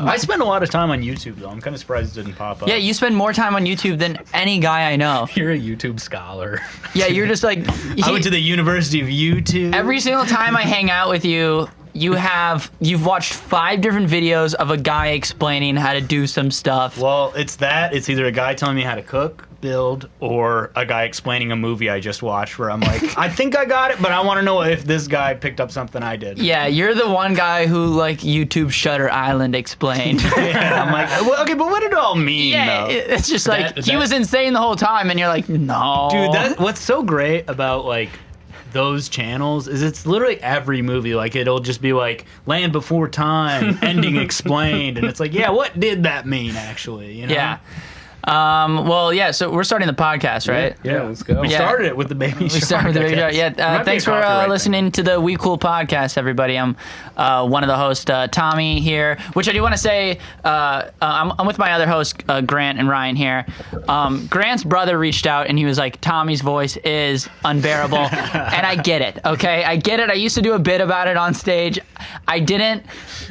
I spend a lot of time on YouTube, though. I'm kind of surprised it didn't pop up. Yeah, you spend more time on YouTube than any guy I know. You're a YouTube scholar. Yeah, you're just like... I went to the University of YouTube. Every single time I hang out with you, you've watched 5 different videos of a guy explaining how to do some stuff. Well, it's either a guy telling me how to cook, build, or a guy explaining a movie I just watched where I'm like, I think I got it, but I want to know if this guy picked up something I did. Yeah, you're the one guy who, like, YouTube Shutter Island explained. Yeah, I'm like, well, okay, but what did it all mean, Yeah, though? it's just like, he was insane the whole time, and you're like, no. Dude, what's so great about, like, those channels is it's literally every movie. Like, it'll just be like Land Before Time, ending explained, and it's like, yeah, what did that mean, actually? You know? Yeah. Well, yeah, so we're starting the podcast, right? Yeah, let's go. We started it with the Baby Shark. We started with the Baby Shark. I guess. Yeah, thanks for listening to the We Cool podcast, everybody. I'm one of the hosts, Tommy here, which I do want to say, I'm with my other hosts, Grant and Ryan here. Grant's brother reached out, and he was like, Tommy's voice is unbearable, and I get it, okay? I get it. I used to do a bit about it on stage. I didn't.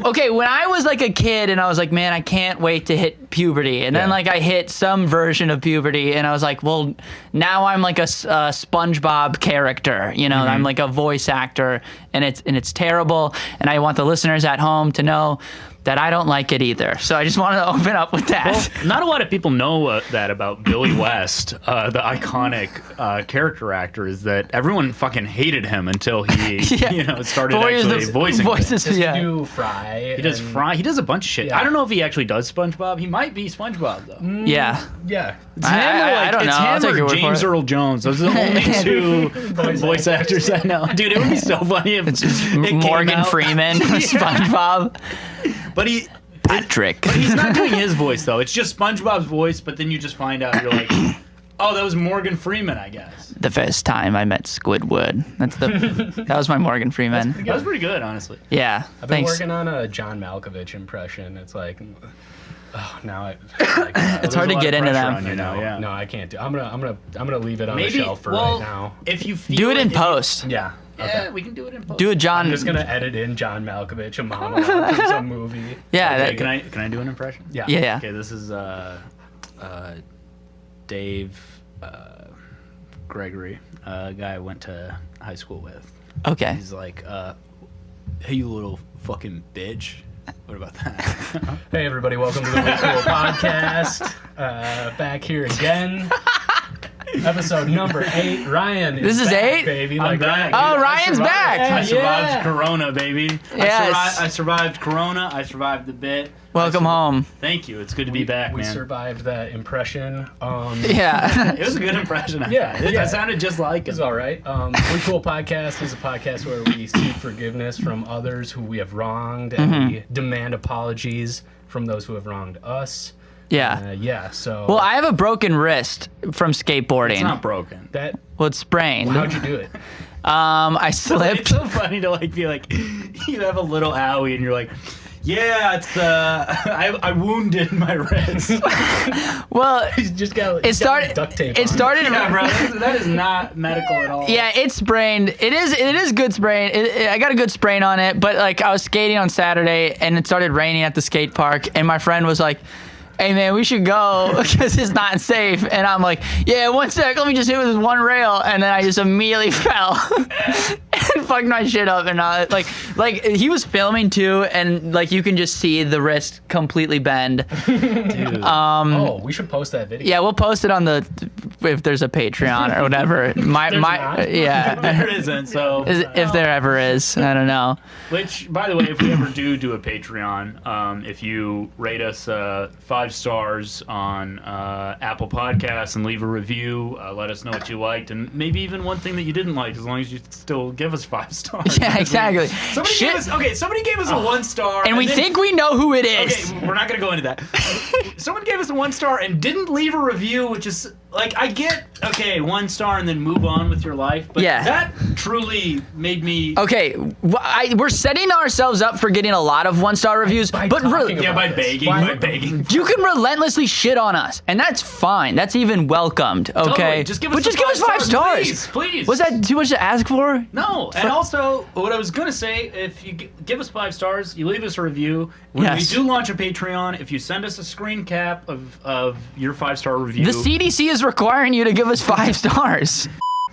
Okay, when I was like a kid, and I was like, man, I can't wait to hit puberty, and then like I hit some version of puberty, and I was like, well, now I'm like a SpongeBob character, you know, I'm like a voice actor, and it's terrible, and I want the listeners at home to know that I don't like it either. So I just wanted to open up with that. Well, not a lot of people know that about Billy West, the iconic character actor, is that everyone fucking hated him until he, started actually voicing voices. Does he Yeah. do Fry? He does Fry. He does a bunch of shit. Yeah. I don't know if he actually does SpongeBob. He might be SpongeBob, though. Yeah. Yeah. It's him I don't know. I'll It's take him your or word James for it. Earl Jones. Those are the only two voice actors I know. Dude, it would be so funny if it came Morgan out. Freeman, SpongeBob, But Patrick. he's not doing his voice, though. It's just SpongeBob's voice, but then you just find out, you're like, oh, that was Morgan Freeman, I guess. The first time I met Squidward. That was my Morgan Freeman. That was pretty good, honestly. Yeah. I've been Thanks. working on a John Malkovich impression. It's like, now It's hard to get into them. On you now, yeah. No, I can't do. I'm gonna leave it on Maybe, the shelf for right now. If you feel Do it in post. Yeah. Yeah, Okay. we can do it in post. Do a John. I'm just gonna edit in John Malkovich, a monologue from some movie. Yeah. Okay, that- can I do an impression? Yeah. Yeah. Okay, this is Dave Gregory, a guy I went to high school with. Okay. He's like, hey, you little fucking bitch. What about that? Hey everybody, welcome to the We Cool podcast. Back here again. Episode number 8. Ryan is This is back, 8? baby. I'm back. Oh, Dude, Ryan's back. I survived Yeah. Corona, baby. Yes. I survived Corona. I survived the bit. Welcome home. Thank you. It's good to be back, We man. survived that impression. Yeah. It was a good impression. Yeah, yeah. That sounded just like It's it. all right. We Cool Podcast is a podcast where we seek forgiveness from others who we have wronged, and we demand apologies from those who have wronged us. Yeah. So Well, I have a broken wrist from skateboarding. It's not broken. that. Well, it's sprained. How'd you do it? I It's slipped. so funny to like be like, you have a little owie and you're like, yeah, it's I wounded my wrist. Well, You just got. it started. duct tape. It on. started. Yeah, bro, that is not medical at all. Yeah, it's sprained. It is good sprain. I got a good sprain on it, but like I was skating on Saturday and it started raining at the skate park, and my friend was like, hey man, we should go because it's not safe. And I'm like, yeah, one sec, let me just hit with this one rail. And then I just immediately fell and fucked my shit up. And like he was filming too, and like you can just see the wrist completely bend. Dude. We should post that video. Yeah, we'll post it on if there's a Patreon or whatever. not. Yeah. There isn't, so. If there ever is, I don't know. Which, by the way, if we ever do a Patreon, if you rate us 5 stars on Apple Podcasts and leave a review, let us know what you liked, and maybe even one thing that you didn't like, as long as you still give us 5 stars. Yeah, exactly. Somebody gave us a 1 star, And we then- think we know who it is. Okay, we're not gonna go into that. Someone gave us a 1 star and didn't leave a review, which is like, I get okay, 1 star and then move on with your life. But Yeah. that truly made me. Okay, we're setting ourselves up for getting a lot of 1-star reviews, By but talking Yeah, by about this. begging, Why- by begging. you can relentlessly shit on us, and that's fine. That's even welcomed. Okay, Totally. Just give us but just the give us 5 stars. please. Was that too much to ask for? No, and also what I was gonna say, if you give us 5 stars, you leave us a review. When Yes. we do launch a Patreon, if you send us a screen cap of your 5-star review, The CDC is requiring you to give us 5 stars.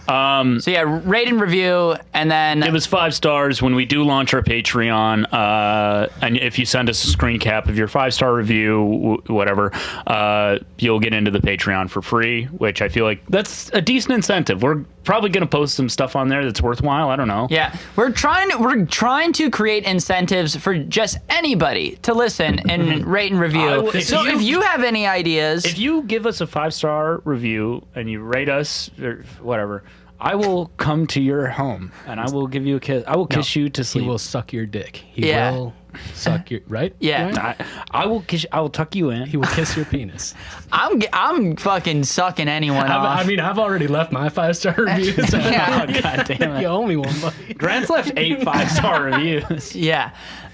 So yeah, rate and review, and then give us 5 stars when we do launch our Patreon. And if you send us a screen cap of your 5-star review, whatever, you'll get into the Patreon for free, which I feel like that's a decent incentive. We're probably going to post some stuff on there that's worthwhile. I don't know. yeah, we're trying to create incentives for just anybody to listen and rate and review. So if you have any ideas, If you give us a 5-star review and you rate us or whatever, I will come to your home and I will give you a kiss. I will kiss you to He sleep. will suck your dick. He Yeah. will suck your right. Yeah. Right? I will kiss. I will tuck you in. He will kiss your penis. I'm fucking sucking anyone off. I mean, I've already left my 5-star reviews. Yeah. Oh, God damn it. You owe me one, buddy. Grant's left 8 5-star reviews. yeah.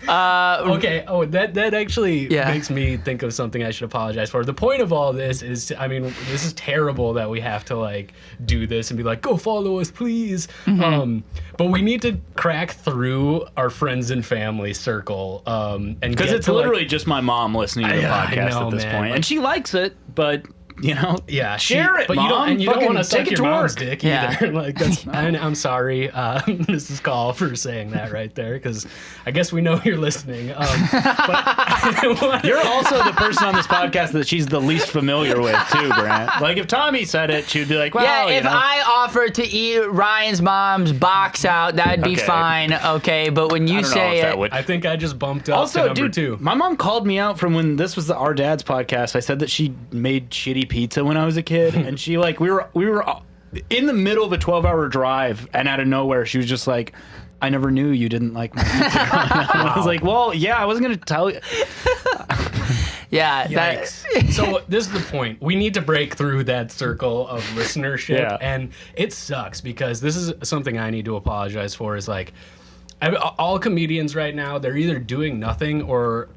Okay. Oh, that actually Yeah. makes me think of something I should apologize for. The point of all this is, I mean, this is terrible that we have to like do this and be like, go follow us, please. But we need to crack through our friends and family circle. And Because get it's to, like- literally just my mom listening to the I podcast know, at this man. point, and she likes it, but you know, Yeah, share it, but Mom. you don't, and you don't Fucking want to suck take it your to mom's work. dick Yeah. either. Like that's, and I'm sorry, Mrs. Call, for saying that right there, because I guess we know you're listening. But You're also the person on this podcast that she's the least familiar with, too, Grant. Like if Tommy said it, she'd be like, "Well, Yeah, you if know." I offered to eat Ryan's mom's box out, that'd be Okay. fine. Okay, but when you I don't know say if that it, would. I think I just bumped up to Also, number dude, 2. my mom called me out from when this was the Our Dad's podcast. I said that she made shitty pizza when I was a kid, and she like we were in the middle of a 12-hour drive, and out of nowhere, she was just like, "I never knew you didn't like my pizza." growing up." And I was like, "Well, yeah, I wasn't gonna tell you." yeah, Yikes. So this is the point. We need to break through that circle of listenership, Yeah. and it sucks because this is something I need to apologize for. Is like all comedians right now, they're either doing nothing or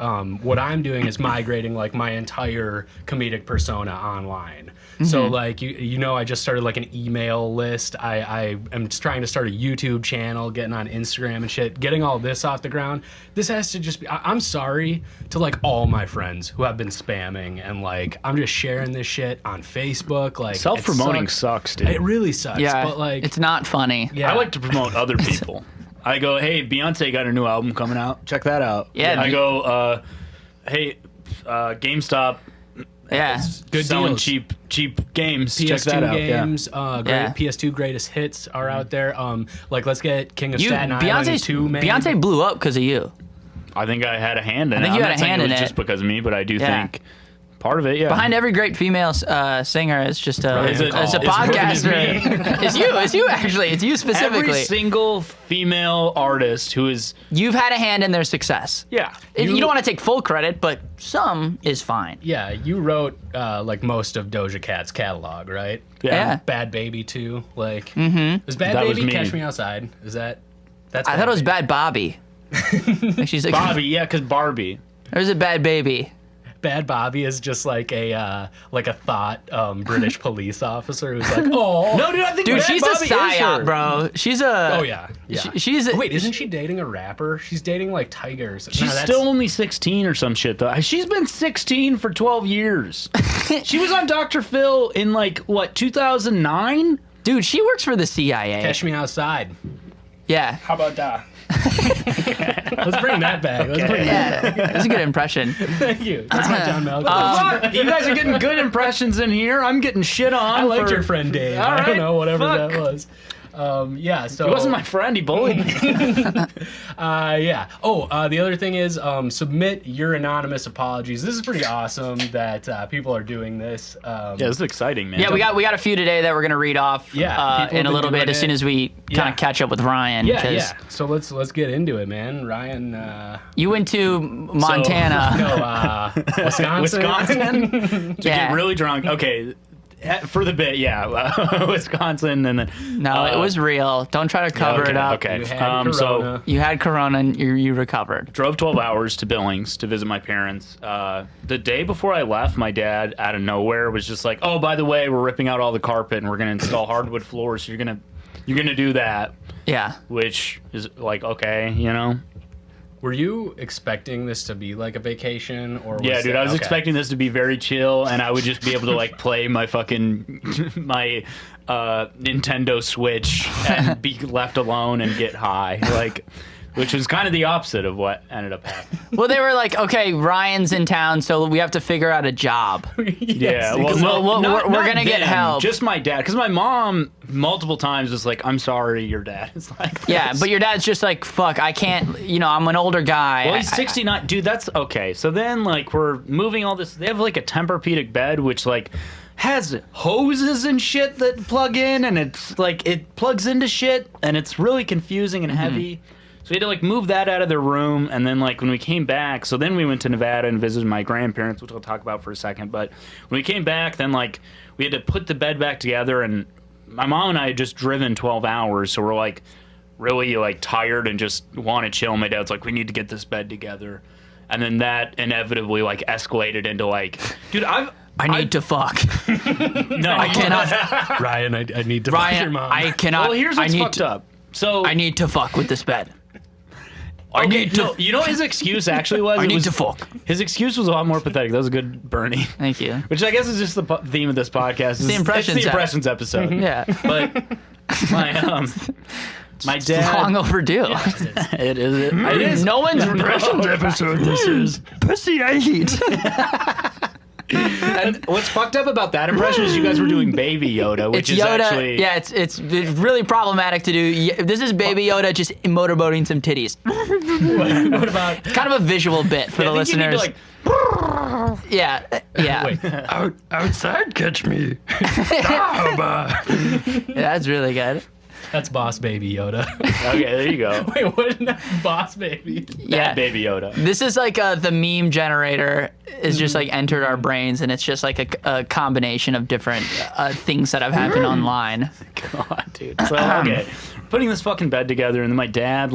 what I'm doing is migrating like my entire comedic persona online. So like you know, I just started like an email list. I am just trying to start a YouTube channel, getting on Instagram and shit, getting all this off the ground. This has to just be. I'm sorry to like all my friends who have been spamming and like I'm just sharing this shit on Facebook. Like Self-promoting it sucks, dude. It really sucks. yeah, but like it's not funny. yeah. I like to promote other people. I go, "Hey, Beyonce got a new album coming out. Check that out." Yeah. I go, "Hey, GameStop Yeah, Good selling deals. cheap games. Check PS2 that out." games, Yeah. PS2 greatest hits are out there. Like, let's get King of Staten Island Beyonce's 2, man. Beyonce blew up because of you. I think I had a hand in it. think you I'm had not a hand saying in it was it. just because of me, but I do Yeah. think part of it. Yeah. Behind every great female singer is just a Is it- it's a is it podcaster. It's you actually. It's you every specifically. single female artist who is You've had a hand in their success. yeah. You don't want to take full credit, but some is fine. Yeah, you wrote like most of Doja Cat's catalog, right? Yeah. Bad Baby too. Like, is Bad That was Baby me. Catch Me Outside? Is that? That's. I thought it was Baby. Bad Bobby. Like she's like, Bobby, yeah, because Barbie. or is it Bad Baby? Bad Bobby is just like a thought British police officer who's like, oh No, dude, I think Dude, Bad she's Bobby a is her. psyop, bro. She's a. Oh yeah, yeah. She's. Wait, isn't she dating a rapper? She's dating like tigers. She's still only 16 or some shit though. She's been 16 for 12 years. She was on Dr. Phil in like what 2009? Dude, she works for the CIA. Catch Me Outside. Yeah. How about that? Let's bring that back. Let's bring that back. Yeah. That's a good impression. Thank you. That's my John Malkovich. Fuck, you guys are getting good impressions in here. I'm getting shit on. I liked for- your friend Dave. All I don't right, know, whatever fuck. that was. Yeah, so He wasn't my friend. He bullied me. yeah. Oh, the other thing is submit your anonymous apologies. This is pretty awesome that people are doing this. Yeah, this is exciting, man. Yeah, we got a few today that we're gonna read off. Yeah, people have in a been little doing bit as it. soon as we kind Yeah. of catch up with Ryan. Yeah, 'cause yeah. So let's get into it, man. Ryan. You went to Montana. No, Wisconsin. Wisconsin to Yeah. get really drunk. Okay, For the bit, yeah. Wisconsin, and then No, it was real. Don't try to cover it up. Okay. You had So corona. You had corona and you recovered. drove 12 hours to Billings to visit my parents. The day before I left, my dad, out of nowhere, was just like, "Oh, by the way, we're ripping out all the carpet and we're gonna install hardwood floors. So you're gonna do that," Yeah. which is like, okay, you know. Were you expecting this to be like a vacation, or was Yeah, dude, I was okay. expecting this to be very chill, and I would just be able to like play my fucking Nintendo Switch and be left alone and get high, like, which was kind of the opposite of what ended up happening. Well, they were like, okay, Ryan's in town, so we have to figure out a job. Yeah, well, because we're not gonna get them, help. Just my dad, because my mom multiple times was like, "I'm sorry, your dad is like this." Yeah, but your dad's just like, fuck, I can't, I'm an older guy. Well, he's 69. Dude, that's okay. So then, like, we're moving all this. They have, like, a Tempur-Pedic bed, which, like, has hoses and shit that plug in, and it's, like, it plugs into shit, and it's really confusing and heavy. So we had to, like, move that out of their room, and then, like, when we came back, so then we went to Nevada and visited my grandparents, which I'll talk about for a second, but when we came back, then, like, we had to put the bed back together, and my mom and I had just driven 12 hours, so we're, like, really like tired and just want to chill. My dad's like, "We need to get this bed together," and then that inevitably like escalated into like, dude, I need to fuck. no, I cannot. Ryan, I need to fuck your Ryan, mom. I cannot. Well, here's what's fucked up. So I need to fuck with this bed. okay, no, you know what his excuse actually was? I It need was- to fuck. His excuse was a lot more pathetic. That was a good Bernie. Thank you. Which I guess is just the theme of this podcast. the impressions It's the impressions episode. Yeah. But my dad. Long overdue. It is. It is. No one's impressions episode. This is pussy I eat. And what's fucked up about that impression is you guys were doing Baby Yoda, which It's is Yoda. actually Yeah, it's really problematic to do. This is Baby Yoda just motorboating some titties. What about? It's kind of a visual bit for the I think you need listeners. to, like, Yeah. Wait, Outside, catch me. Yeah, that's really good. that's Boss Baby Yoda. okay, there you go. Wait, what? Boss Baby. Yeah. Bad Baby Yoda. This is like the meme generator is just like entered our brains, and it's just like a combination of different things that have happened online. God, dude. So okay, putting this fucking bed together, and then my dad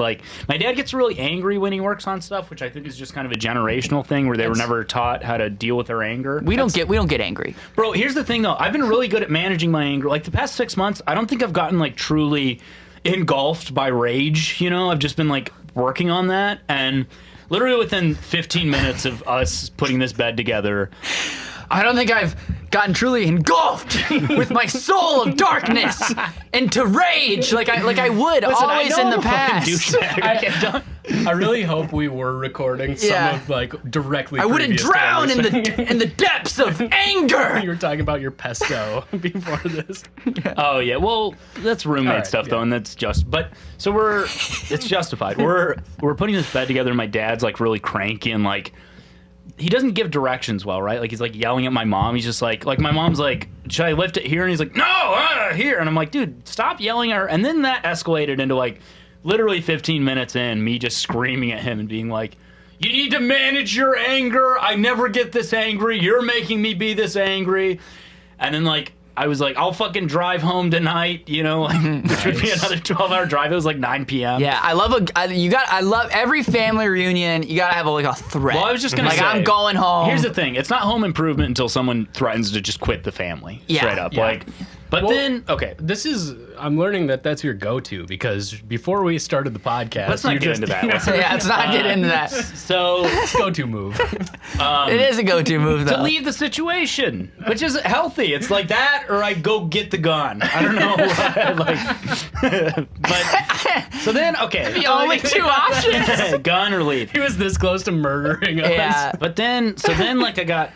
gets really angry when he works on stuff, which I think is just kind of a generational thing where they were never taught how to deal with their anger. We don't get angry. Bro, here's the thing though. I've been really good at managing my anger. Like the past 6 months, I don't think I've gotten like truly engulfed by rage. You know, I've just been like working on that, and literally within 15 minutes of us putting this bed together, I don't think I've gotten truly engulfed with my soul of darkness into rage like I would Listen, I always know in the I'm a fucking past. douchebag. I really hope we were recording some Yeah. of like directly. I wouldn't previous to what drown we're in saying. the depths of anger. You were talking about your pesto before this. Oh yeah, well that's roommate All right, stuff yeah. though, and that's just. But so it's justified. We're putting this bed together, and my dad's like really cranky and like he doesn't give directions well, right? Like he's like yelling at my mom. He's just like my mom's like, "Should I lift it here?" And he's like, "No, here." And I'm like, "Dude, stop yelling at her." And then that escalated into like literally 15 minutes in, me just screaming at him and being like, "You need to manage your anger. I never get this angry. You're making me be this angry." And then like I was like, "I'll fucking drive home tonight," you know, like, which would be another 12-hour drive. It was like 9 p.m. Yeah, I love every family reunion. You gotta have like a threat. Well, I was just gonna like say, I'm going home. Here's the thing: it's not home improvement until someone threatens to just quit the family. Yeah. Straight up, Yeah. like. But Well, then, okay, I'm learning that that's your go-to because before we started the podcast, let's not you get just- into that. Let's Yeah, let's not get into that. So go-to move. It is a go-to move though. to leave the situation, which is healthy. It's like that, or I go get the gun. I don't know. But so then, okay, The only two options. gun or leave. He was this close to murdering us. Yeah. But then, like I got.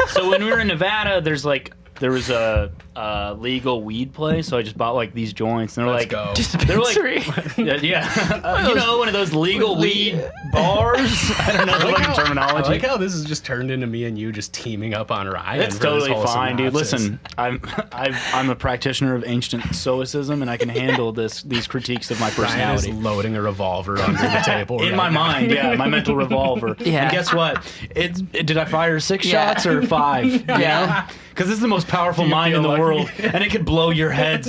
So when we were in Nevada, there was a legal weed place, so I just bought like these joints, and they're Let's like, go. they're like, Dispensary. you know, one of those legal weed bars. I don't know the fucking I terminology. like how this has just turned into me and you just teaming up on Ryan. It's for this totally whole fine, dude. synopsis. Listen, I'm a practitioner of ancient stoicism, and I can handle these critiques of my Ryan personality. is loading a revolver under the table. In right my now. mind, yeah, my mental revolver. Yeah. And guess what? Did I fire 6 Yeah. shots or 5? Yeah. Because this is the most powerful Do you mind in feel the lucky? world, and it could blow your heads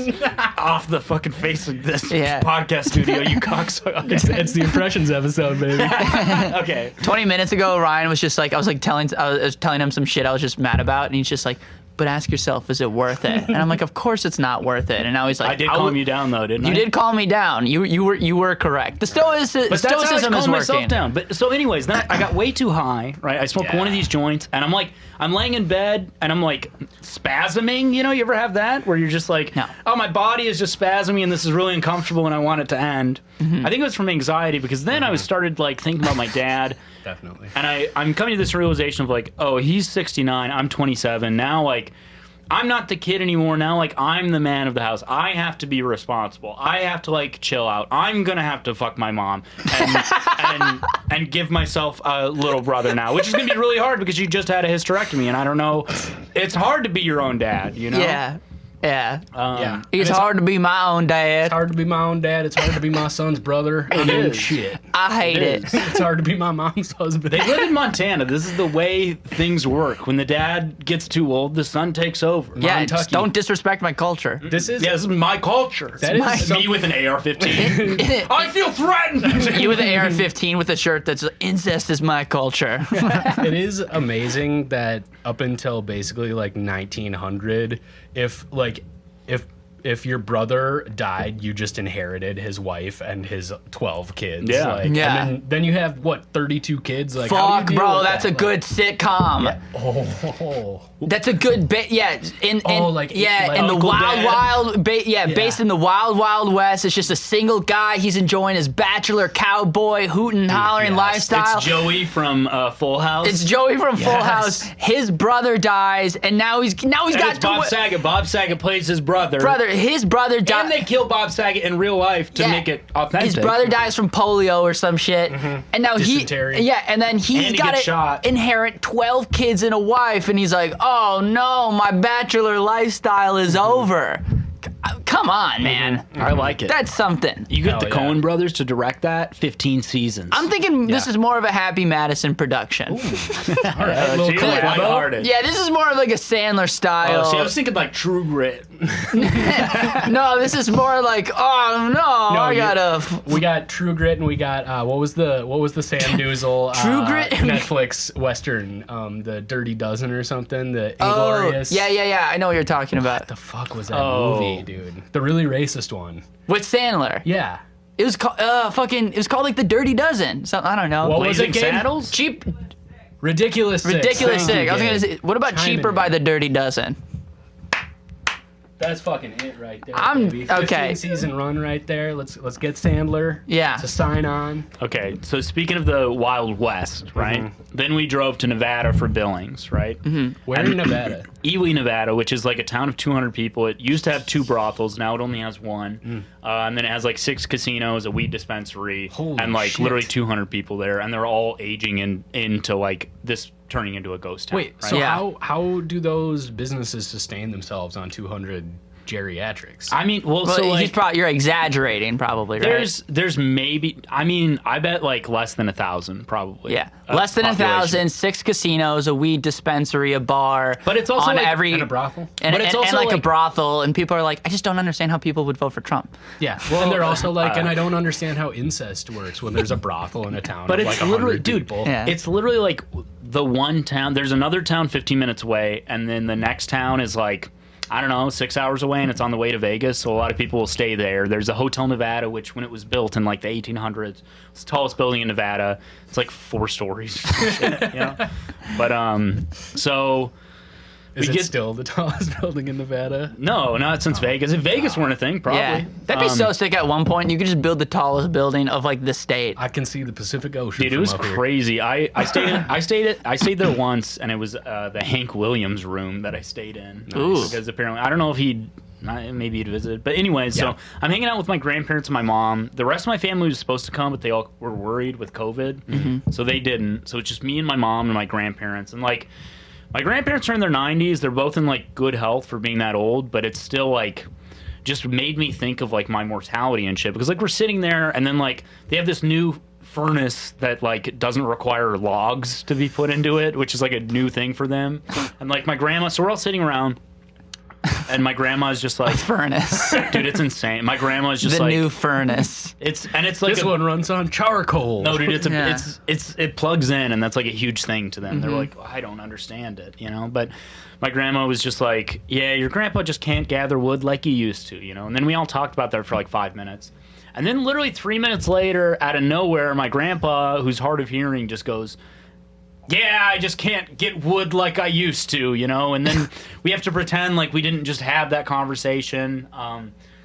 off the fucking face of this Yeah. podcast studio, you cocksucker. It's the impressions episode, baby. Okay. 20 minutes ago, Ryan was just like, I was telling him some shit I was just mad about, and he's just like, but ask yourself, is it worth it? And I'm like, of course it's not worth it. And now he's like, I did calm you down, though, didn't I? You did calm me down. You were correct. The But that's how I stoicism is calm myself working. down. But so, anyways, then I got way too high. Right, I smoked Yeah. one of these joints, and I'm laying in bed, and I'm like spasming. You know, you ever have that where you're just like, No. oh, my body is just spasming, and this is really uncomfortable, and I want it to end. Mm-hmm. I think it was from anxiety because then I was started like thinking about my dad. Definitely. And I'm coming to this realization of like, oh, he's 69, I'm 27. Now, like, I'm not the kid anymore. Now, like, I'm the man of the house. I have to be responsible. I have to, like, chill out. I'm going to have to fuck my mom and give myself a little brother now, which is going to be really hard because you just had a hysterectomy. And I don't know. It's hard to be your own dad, you know? Yeah. Yeah. Yeah. It's And hard to be my own dad. It's hard to be my own dad. It's hard to be my son's brother. I mean, is. shit. I hate it. It's hard to be my mom's husband. They live in Montana. This is the way things work. When the dad gets too old, the son takes over. Yeah, Kentucky. just don't disrespect my culture. This is Yeah, this is my culture. That is me something- with an AR-15. I feel threatened. You with an AR-15 with a shirt that's incest is my culture. it is amazing that up until basically like 1900, if your brother died, you just inherited his wife and his 12 kids. Yeah. Like, Yeah. And then you have what, 32 kids? Like, how do you Fuck, deal bro, with that's that? a good sitcom. Oh. That's a good bit. Yeah, in like in the Uncle wild, Dad. based in the wild west. It's just a single guy. He's enjoying his bachelor cowboy hootin' and hollering yes. lifestyle. It's Joey from Full House. It's Joey from Full Yes. House. His brother dies, and now he's And got it's Bob Saget. Bob Saget plays his brother. His brother dies. And they kill Bob Saget in real life to make it authentic. His brother dies from polio or some shit, and now Dysentery. and then he's And he got gets to shot. inherit 12 kids and a wife, and he's like, oh no, my bachelor lifestyle is over. Come on, man. I like it. That's something. You get Hell the yeah. Coen brothers to direct that. 15 seasons. I'm thinking this Yeah. is more of a Happy Madison production. All right, little Gee, collabo. lighthearted. Yeah, this is more of like a Sandler style. Oh, see, I was thinking like True Grit. No, this is more like, oh no, I you- gotta. We got True Grit and we got what was the Sam Newsel True Grit? Netflix Western, the Dirty Dozen or something, the Oh, Inglorious. yeah. I know what you're talking about. What the fuck was that Oh. movie, dude? The really racist one. With Sandler. Yeah. It was called it was called like the Dirty Dozen. So I don't know. What was Blazing it, Gabe? Saddles? Cheap, Ridiculous Six. ridiculous Thank you, sick. I was Gabe. gonna say, what about Chime Cheaper in. by the Dirty Dozen? That's fucking it right there. I'm- baby. okay. 15 season run right there. Let's get Sandler. Yeah. To sign on. Okay, so speaking of the Wild West, right? Then we drove to Nevada for Billings, right? Where in Nevada? Ely, Nevada, which is like a town of 200 people. It used to have 2 brothels. Now it only has 1. And then it has like 6 casinos, a weed dispensary, Holy and like shit. literally 200 people there. And they're all aging into like this turning into a ghost town. Wait, right? so Yeah. how do those businesses sustain themselves on 200 geriatrics? I mean, well, Well, so like, you're exaggerating probably, right? there's maybe, I mean, I bet like less than 1,000 probably. Yeah, less than population. 1,000, 6 casinos, a weed dispensary, a bar. But it's also on like- every And a brothel? and, But it's and also like a like- brothel, and people are like, I just don't understand how people would vote for Trump. Yeah. Well, and they're also like, and I don't understand how incest works when there's a brothel in a town But of it's like 100 literally, dude, people. Yeah. it's literally like the one town. There's another town 15 minutes away, and then the next town is like, I don't know, 6 hours away, and it's on the way to Vegas. So a lot of people will stay there. There's a Hotel Nevada, which when it was built in like the 1800s, it's the tallest building in Nevada. It's like 4 stories. Shit, you know? But so Is it still the tallest building in Nevada? No, not since Vegas. If Vegas weren't a thing, probably. Yeah, that'd be so sick. At one point, you could just build the tallest building of like the state. I can see the Pacific Ocean. Dude, it from was up here. crazy. I stayed there once, and it was the Hank Williams room that I stayed in. Ooh. Because apparently, I don't know if maybe he'd visited. But anyways, so I'm hanging out with my grandparents and my mom. The rest of my family was supposed to come, but they all were worried with COVID, so they didn't. So it's just me and my mom and my grandparents, and like. My grandparents are in their 90s. They're both in, like, good health for being that old, but it's still, like, just made me think of, like, my mortality and shit. Because, like, we're sitting there, and then, like, they have this new furnace that, like, doesn't require logs to be put into it, which is, like, a new thing for them. And, like, my grandma... So we're all sitting around, and my grandma's just like... Furnace. Dude, it's insane. My grandma's just The like... new furnace. It's like This one runs on charcoal. No, dude, Yeah. it plugs in, and that's like a huge thing to them. They're Mm-hmm. like, I don't understand it, you know. But my grandma was just like, yeah, your grandpa just can't gather wood like he used to, you know. And then we all talked about that for like 5 minutes, and then literally 3 minutes later, out of nowhere, my grandpa, who's hard of hearing, just goes, yeah, I just can't get wood like I used to, you know. And then we have to pretend like we didn't just have that conversation.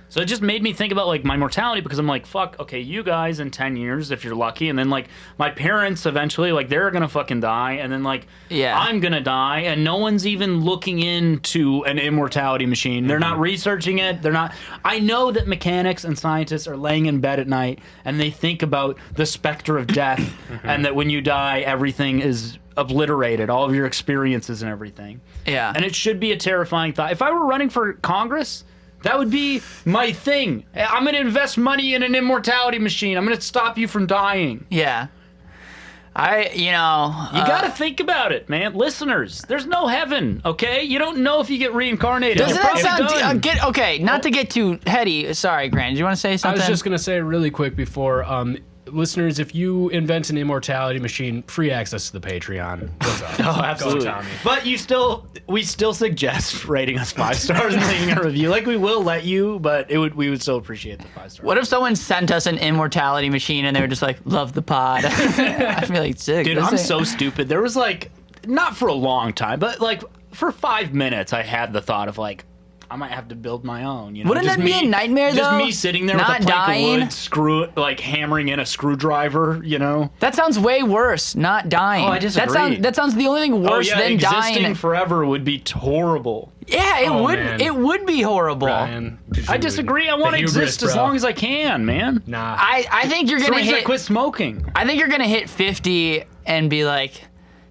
So it just made me think about, like, my mortality, because I'm like, fuck, okay, you guys in 10 years, if you're lucky, and then, like, my parents eventually, like, they're gonna fucking die, and then, like, Yeah. I'm gonna die, and no one's even looking into an immortality machine. They're not researching it. They're not... I know that mechanics and scientists are laying in bed at night, and they think about the specter of death, and that when you die, everything is obliterated, all of your experiences and everything. Yeah. And it should be a terrifying thought. If I were running for Congress... That would be my thing. I'm going to invest money in an immortality machine. I'm going to stop you from dying. Yeah. You got to think about it, man. Listeners, there's no heaven, okay? You don't know if you get reincarnated. doesn't You're that probably sound done. okay? Not to get too heady. Sorry, Grant. Do you want to say I something? was just gonna say really quick before, listeners, if you invent an immortality machine, free access to the Patreon. What's up? Oh, absolutely. Go, Tommy. But we still suggest rating us 5 stars and leaving a review. Like, we will let you, but we would still appreciate the 5 stars. What if someone sent us an immortality machine and they were just like, love the pod? I'd be like, sick. Dude, this I'm ain't- so stupid. There was, like, not for a long time, but, like, for 5 minutes, I had the thought of, like, I might have to build my own. You know? Wouldn't Just that be a nightmare, Just though? me sitting there Not with a plank dying? of wood, hammering in a screwdriver, you know? That sounds way worse. Not dying. Oh, I disagree. That sounds the only thing worse than existing dying. forever would be horrible. Yeah, it Oh, would. man. It would be horrible. Brian, I disagree. I want to exist as long as I can, man. Nah. I think you're It's the gonna reason I hit. quit smoking. I think you're gonna hit 50 and be like,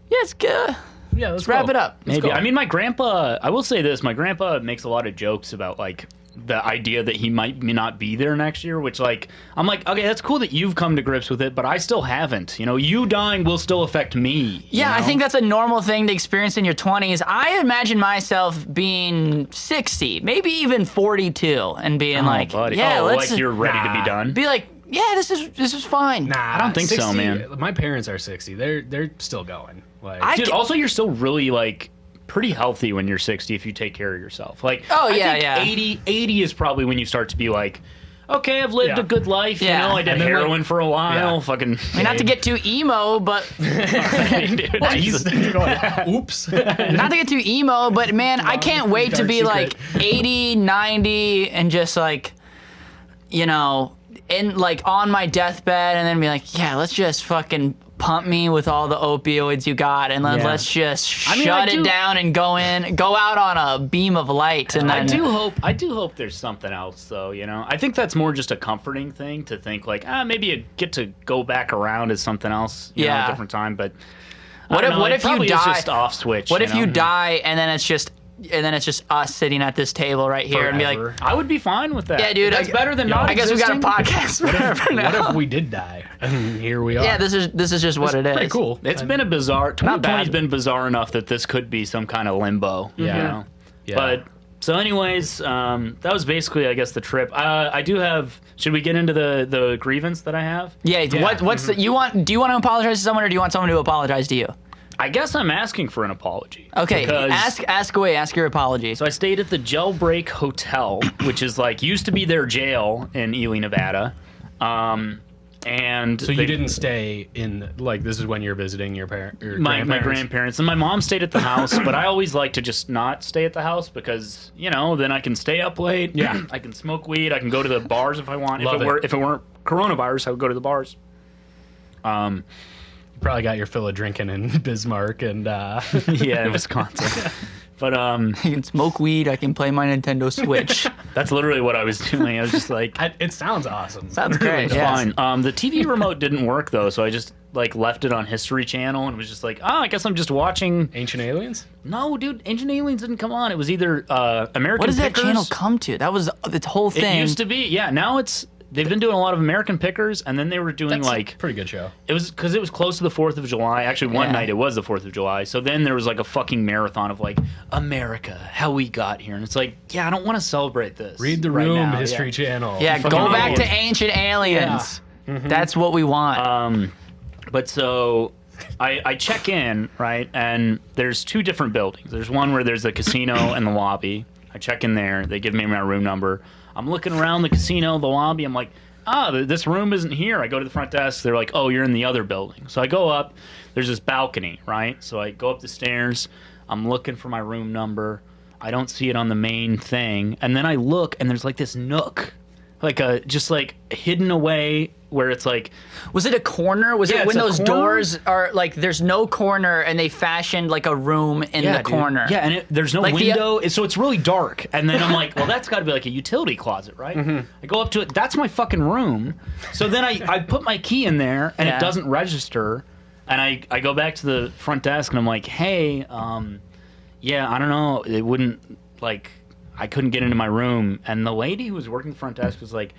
yeah, it's good. yeah, let's Wrap go. it up. Let's Maybe. go. I mean, my grandpa, I will say this, my grandpa makes a lot of jokes about, like, the idea that he might not be there next year, which, like, I'm like, okay, that's cool that you've come to grips with it, but I still haven't. You know, you dying will still affect me. Yeah, you I know? think that's a normal thing to experience in your 20s. I imagine myself being 60, maybe even 42, and being Oh, like, buddy. yeah, oh, let's like you're ready to be Nah. done. be like, yeah, this is fine. Nah, I don't think so, 60 man. My parents are 60. They're still going. Like, I Dude, ca- also, you're still really, like, pretty healthy when you're 60 if you take care of yourself. Like, Oh, I yeah, think yeah. 80 is probably when you start to be like, okay, I've lived Yeah. a good life. Yeah. You know, I did And then, heroin like- for a while. Yeah. Fucking. I mean, not to get too emo, but Dude, he's Jesus. going, oops. not to get too emo, but man, I can't wait to dark be secret. like 80, 90, and just like, in like on my deathbed, and then be like, yeah, let's just fucking pump me with all the opioids you got, and then Yeah. let's just I mean, shut I it do- down and go out on a beam of light, and then I do hope there's something else, though. You know, I think that's more just a comforting thing to think like, maybe you get to go back around as something else. You know, Yeah. a different time. But What if- what it if you probably is die- just off switch. what if you know? die and then it's just us sitting at this table right here and be like, Forever. I would be fine with that. yeah, dude, that's better than not. I guess we got a existing. podcast forever now. What if we did die? And here we are. Yeah, this is just what it is. pretty cool. It's been a bizarre. Not 2020's bad. been bizarre enough that this could be some kind of limbo. Yeah. You know? Yeah. But so, anyways, that was basically, I guess, the trip. I do have. Should we get into the grievance that I have? Yeah, what's the, you want? Do you want to apologize to someone, or do you want someone to apologize to you? I guess I'm asking for an apology. Okay, Because- ask away. Ask your apology. So I stayed at the Jailbreak Hotel, which is like used to be their jail in Ely, Nevada. And So you didn't stay in, like, this is when you're visiting your my grandparents, and my mom stayed at the house, but I always like to just not stay at the house because, you know, then I can stay up late. Yeah. I can smoke weed. I can go to the bars if I want. Love If it weren't coronavirus, I would go to the bars. You probably got your fill of drinking in Bismarck and Yeah, in Wisconsin. But I can smoke weed. I can play my Nintendo Switch. that's literally what I was doing. I was just like, it sounds awesome. Sounds great. it's yes. fine. The TV remote didn't work though, so I just like left it on History Channel and was just like, I guess I'm just watching. Ancient Aliens? No, dude, Ancient Aliens didn't come on. It was either American What does that Pickers. channel come to? That was the whole thing. It used to be, yeah. Now they've been doing a lot of American Pickers, and then they were doing That's like a pretty good show. it was because it was close to the 4th of July. Actually, one Yeah. night it was the 4th of July. So then there was like a fucking marathon of like America, how we got here, and it's like, yeah, I don't want to celebrate this. Read the right Room, now, History yeah. Channel. Yeah, Fucking go back to aliens. Ancient Aliens. That's what we want. But so I check in, right, and there's two different buildings. There's one where there's the casino and the lobby. I check in there. They give me my room number. I'm looking around the casino, the lobby. I'm like, this room isn't here. I go to the front desk. They're like, oh, you're in the other building. So I go up. There's this balcony, right? So I go up the stairs. I'm looking for my room number. I don't see it on the main thing. And then I look, and there's like this nook, just like hidden away where it's like, Was it a corner? Was Yeah, it when it's a those corner. doors are like there's no corner and they fashioned like a room in the dude. corner? Yeah, and there's no Like the- window, so it's really dark. And then I'm like, well, that's got to be like a utility closet, right? I go up to it. That's my fucking room. So then I put my key in there, and Yeah. it doesn't register. And I go back to the front desk, and I'm like, hey, yeah, I don't know. It wouldn't, like, I couldn't get into my room. And the lady who was working the front desk was like,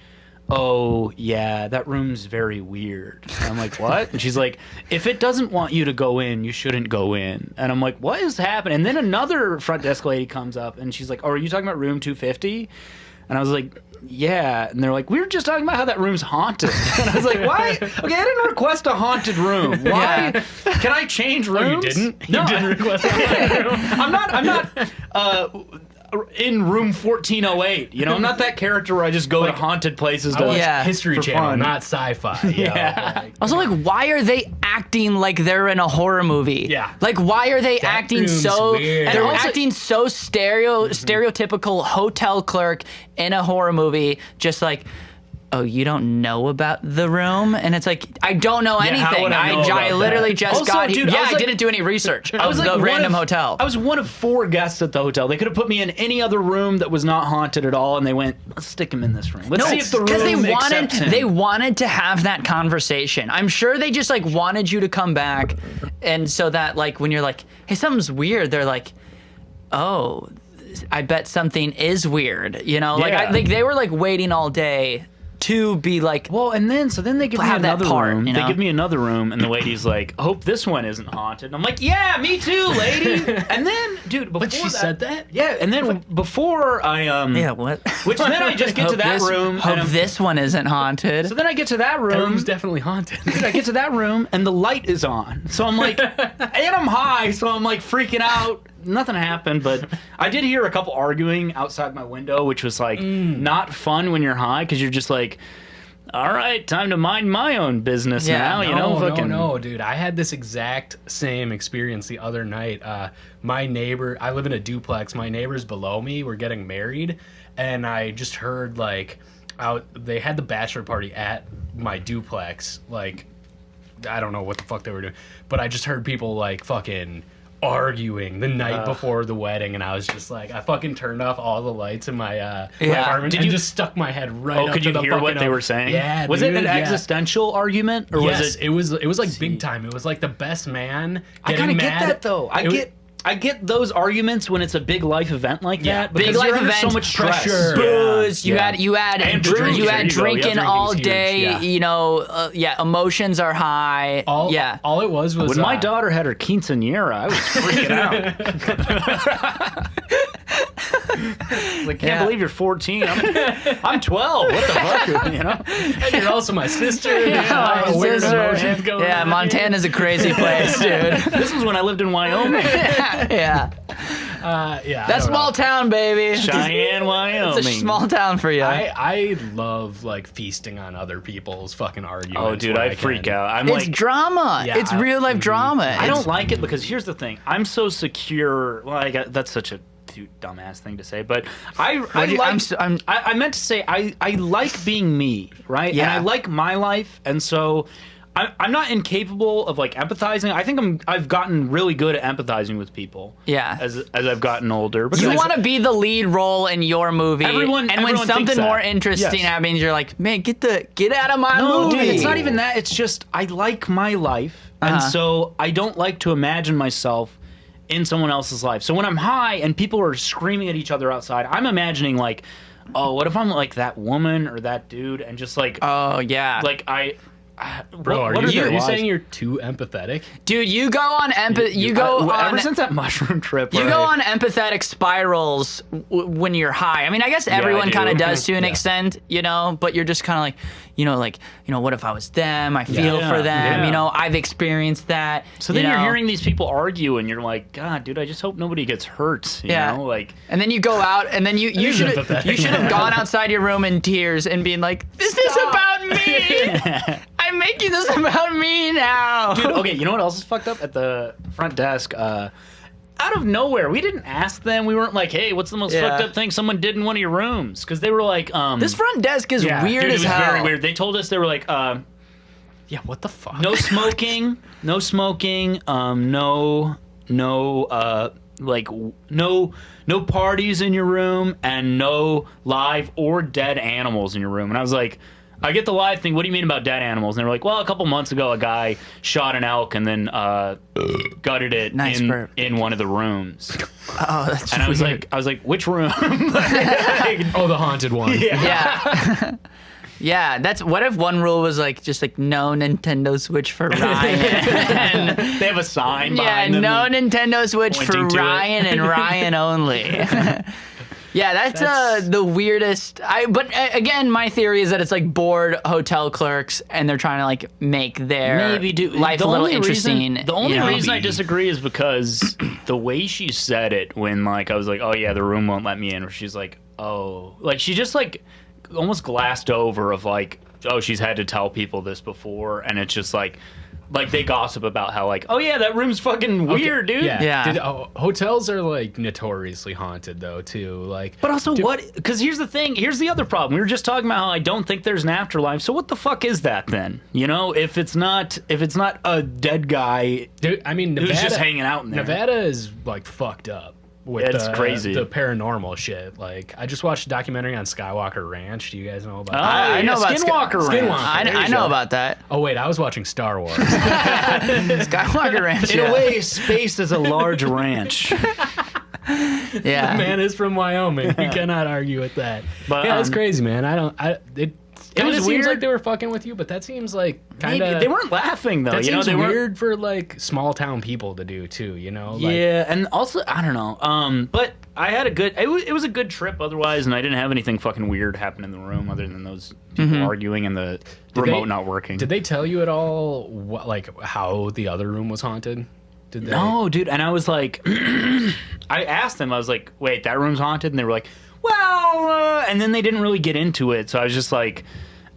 oh, yeah, that room's very weird. And I'm like, what? And she's like, if it doesn't want you to go in, you shouldn't go in. And I'm like, what is happening? And then another front desk lady comes up, and she's like, oh, are you talking about room 250? And I was like, yeah. And they're like, we were just talking about how that room's haunted. And I was like, why? Okay, I didn't request a haunted room. Why? Yeah. Can I change Oh, you rooms? didn't? No, You didn't request that room? I'm not in room 1408. You know, I'm not that character where I just go to haunted places to Yeah. History for Channel, fun. not sci-fi. Yeah. Also, like, why are they acting like they're in a horror movie? Yeah. Like, why are they acting room's so? weird. They're And also- acting so stereotypical hotel clerk in a horror movie. Just like, oh, you don't know about the room, and it's like, I don't know how anything. would I know I about literally that? just Also, got here. dude, I Yeah, was I like- didn't do any research. I was of like the random hotel. I was one of 4 guests at the hotel. They could have put me in any other room that was not haunted at all, and they went, let's stick him in this room. Let's see if the room because accepts him. they wanted to have that conversation. I'm sure they just like wanted you to come back, and so that like when you're like, hey, something's weird, they're like, oh, I bet something is weird. You know, like Yeah. I think they were like waiting all day to be like, Well, and then they give me Have that another part, room. you They know? give me another room, and the lady's like, "Hope this one isn't haunted." And I'm like, "Yeah, me too, lady." And then, dude, before But she said that? Yeah, and then before I yeah, what? which then I just get to Hope that this- room, Hope and I'm- this one isn't haunted. so then I get to that That room. room's definitely haunted. I get to that room, and the light is on. So I'm like, and I'm high, so I'm like freaking out. Nothing happened, but I did hear a couple arguing outside my window, which was like not fun when you're high because you're just like, all right, time to mind my own business Yeah, now. You know, fucking. No, dude. I had this exact same experience the other night. My neighbor, I live in a duplex. My neighbors below me were getting married, and I just heard like, they had the bachelor party at my duplex. Like, I don't know what the fuck they were doing, but I just heard people like fucking arguing the night before the wedding, and I was just like, I fucking turned off all the lights in my apartment Did and you- just stuck my head right Oh, up could to you the hear what fucking they were saying? Yeah, Was it dude, an yeah. existential argument, or Yes, was it? it was like big time. It was like the best man. I kind of get that though. I get those arguments when it's a big life event like Yeah, that. big because life you're under event, so much stress. pressure. Booze. Yeah. You had And drinking. you There had you go. Yeah, drinking drinking's all huge. day. Yeah. You know, emotions are high. All it was When my daughter had her quinceañera, I was freaking out. Like, can't Yeah. believe you're 14. I'm 12. What the fuck? You know? and you're also my sister. Yeah, Yeah, my weird sister. emotions going Yeah, on. Montana's a crazy place, dude. This was when I lived in Wyoming. Yeah. Yeah, That's small town, baby. Cheyenne, Wyoming. It's a small town for you. I love like feasting on other people's fucking arguments. Oh, dude, when I freak can. out. I'm It's like, drama. Yeah, It's real life drama. I don't like it because here's the thing. I'm so secure. Well, that's such a dumbass thing to say, but I meant to say I like being me, right? Yeah. And I like my life, and so I'm not incapable of like empathizing. I think I've gotten really good at empathizing with people. Yeah. As I've gotten older. You want to be the lead role in your movie, and when everyone something thinks more that. interesting Yes. happens, you're like, man, get out of my No, movie. dude, it's not even that. It's just I like my life, and so I don't like to imagine myself in someone else's life. So when I'm high and people are screaming at each other outside, I'm imagining like, oh, what if I'm like that woman or that dude, and just like, Oh yeah, like Bro, what are you their lives? saying you're too empathetic? dude, you go on ever since that mushroom trip. You where go I- on empathetic spirals when you're high. I mean, I guess everyone I kind of do. does to an Yeah. extent, but you're just kind of like, what if I was them? I feel Yeah. for them. Yeah. I've experienced that. So then you're hearing these people argue, and you're like, God, dude, I just hope nobody gets hurt. You know? Like, and then you go out, and then you is should empathetic. have gone outside your room in tears and being like, this is about me. I'm making this about me now. dude, okay, you know what else is fucked up? At the front desk, out of nowhere, we didn't ask them. We weren't like, hey, what's the most Yeah. fucked up thing someone did in one of your rooms? Because they were like, This front desk is Yeah, weird dude, it as was hell. very weird. They told us they were like, Yeah, what the fuck? no smoking, no parties in your room, and no live or dead animals in your room. And I was like, I get the live thing. What do you mean about dead animals? And they were like, well, a couple months ago, a guy shot an elk and then gutted it Nice burp. in one of the rooms. Oh, that's And I was weird. like, which room? Oh, the haunted one. Yeah. Yeah, that's what if one rule was like just like no Nintendo Switch for Ryan. They have a sign Yeah, behind them. no Nintendo Switch for pointing to it. Ryan and Ryan only. Yeah, that's the weirdest. But again, my theory is that it's like bored hotel clerks, and they're trying to like make their life a little interesting. The only you know? reason I disagree is because the way she said it when like I was like, oh yeah, the room won't let me in, or she's like, oh, like she just like almost glassed over of like, oh, she's had to tell people this before, and it's just like they gossip about how like, oh yeah, that room's fucking weird, dude. Yeah. Hotels are like notoriously haunted though too. Like, But also, what? Because here's the thing. Here's the other problem. We were just talking about how I don't think there's an afterlife. So what the fuck is that then? You know, if it's not a dead guy dude, I mean, Nevada, who's just hanging out in there. Nevada is like fucked up. With It's crazy. The paranormal shit. Like, I just watched a documentary on Skywalker Ranch. Do you guys know about Oh, that? I know about Skinwalker Ranch. Skinwalker. I know about that. Oh wait, I was watching Star Wars. Skywalker Ranch. In a way, space is a large ranch. Yeah. Man is from Wyoming. You cannot argue with that. But, yeah, it's crazy, man. It was seems weird. like they were fucking with you, but that seems like kind Maybe of. they weren't laughing though. That You know, seems they weren't. weird for like small town people to do too. You know. Like, Yeah, and also I don't know. But I had a good. It was a good trip otherwise, and I didn't have anything fucking weird happen in the room other than those people arguing and the remote not working. Did they tell you at all what, like, how the other room was haunted? Did they? No, dude. And I was like, I asked them. I was like, wait, that room's haunted, and they were like, well, and then they didn't really get into it. So I was just like,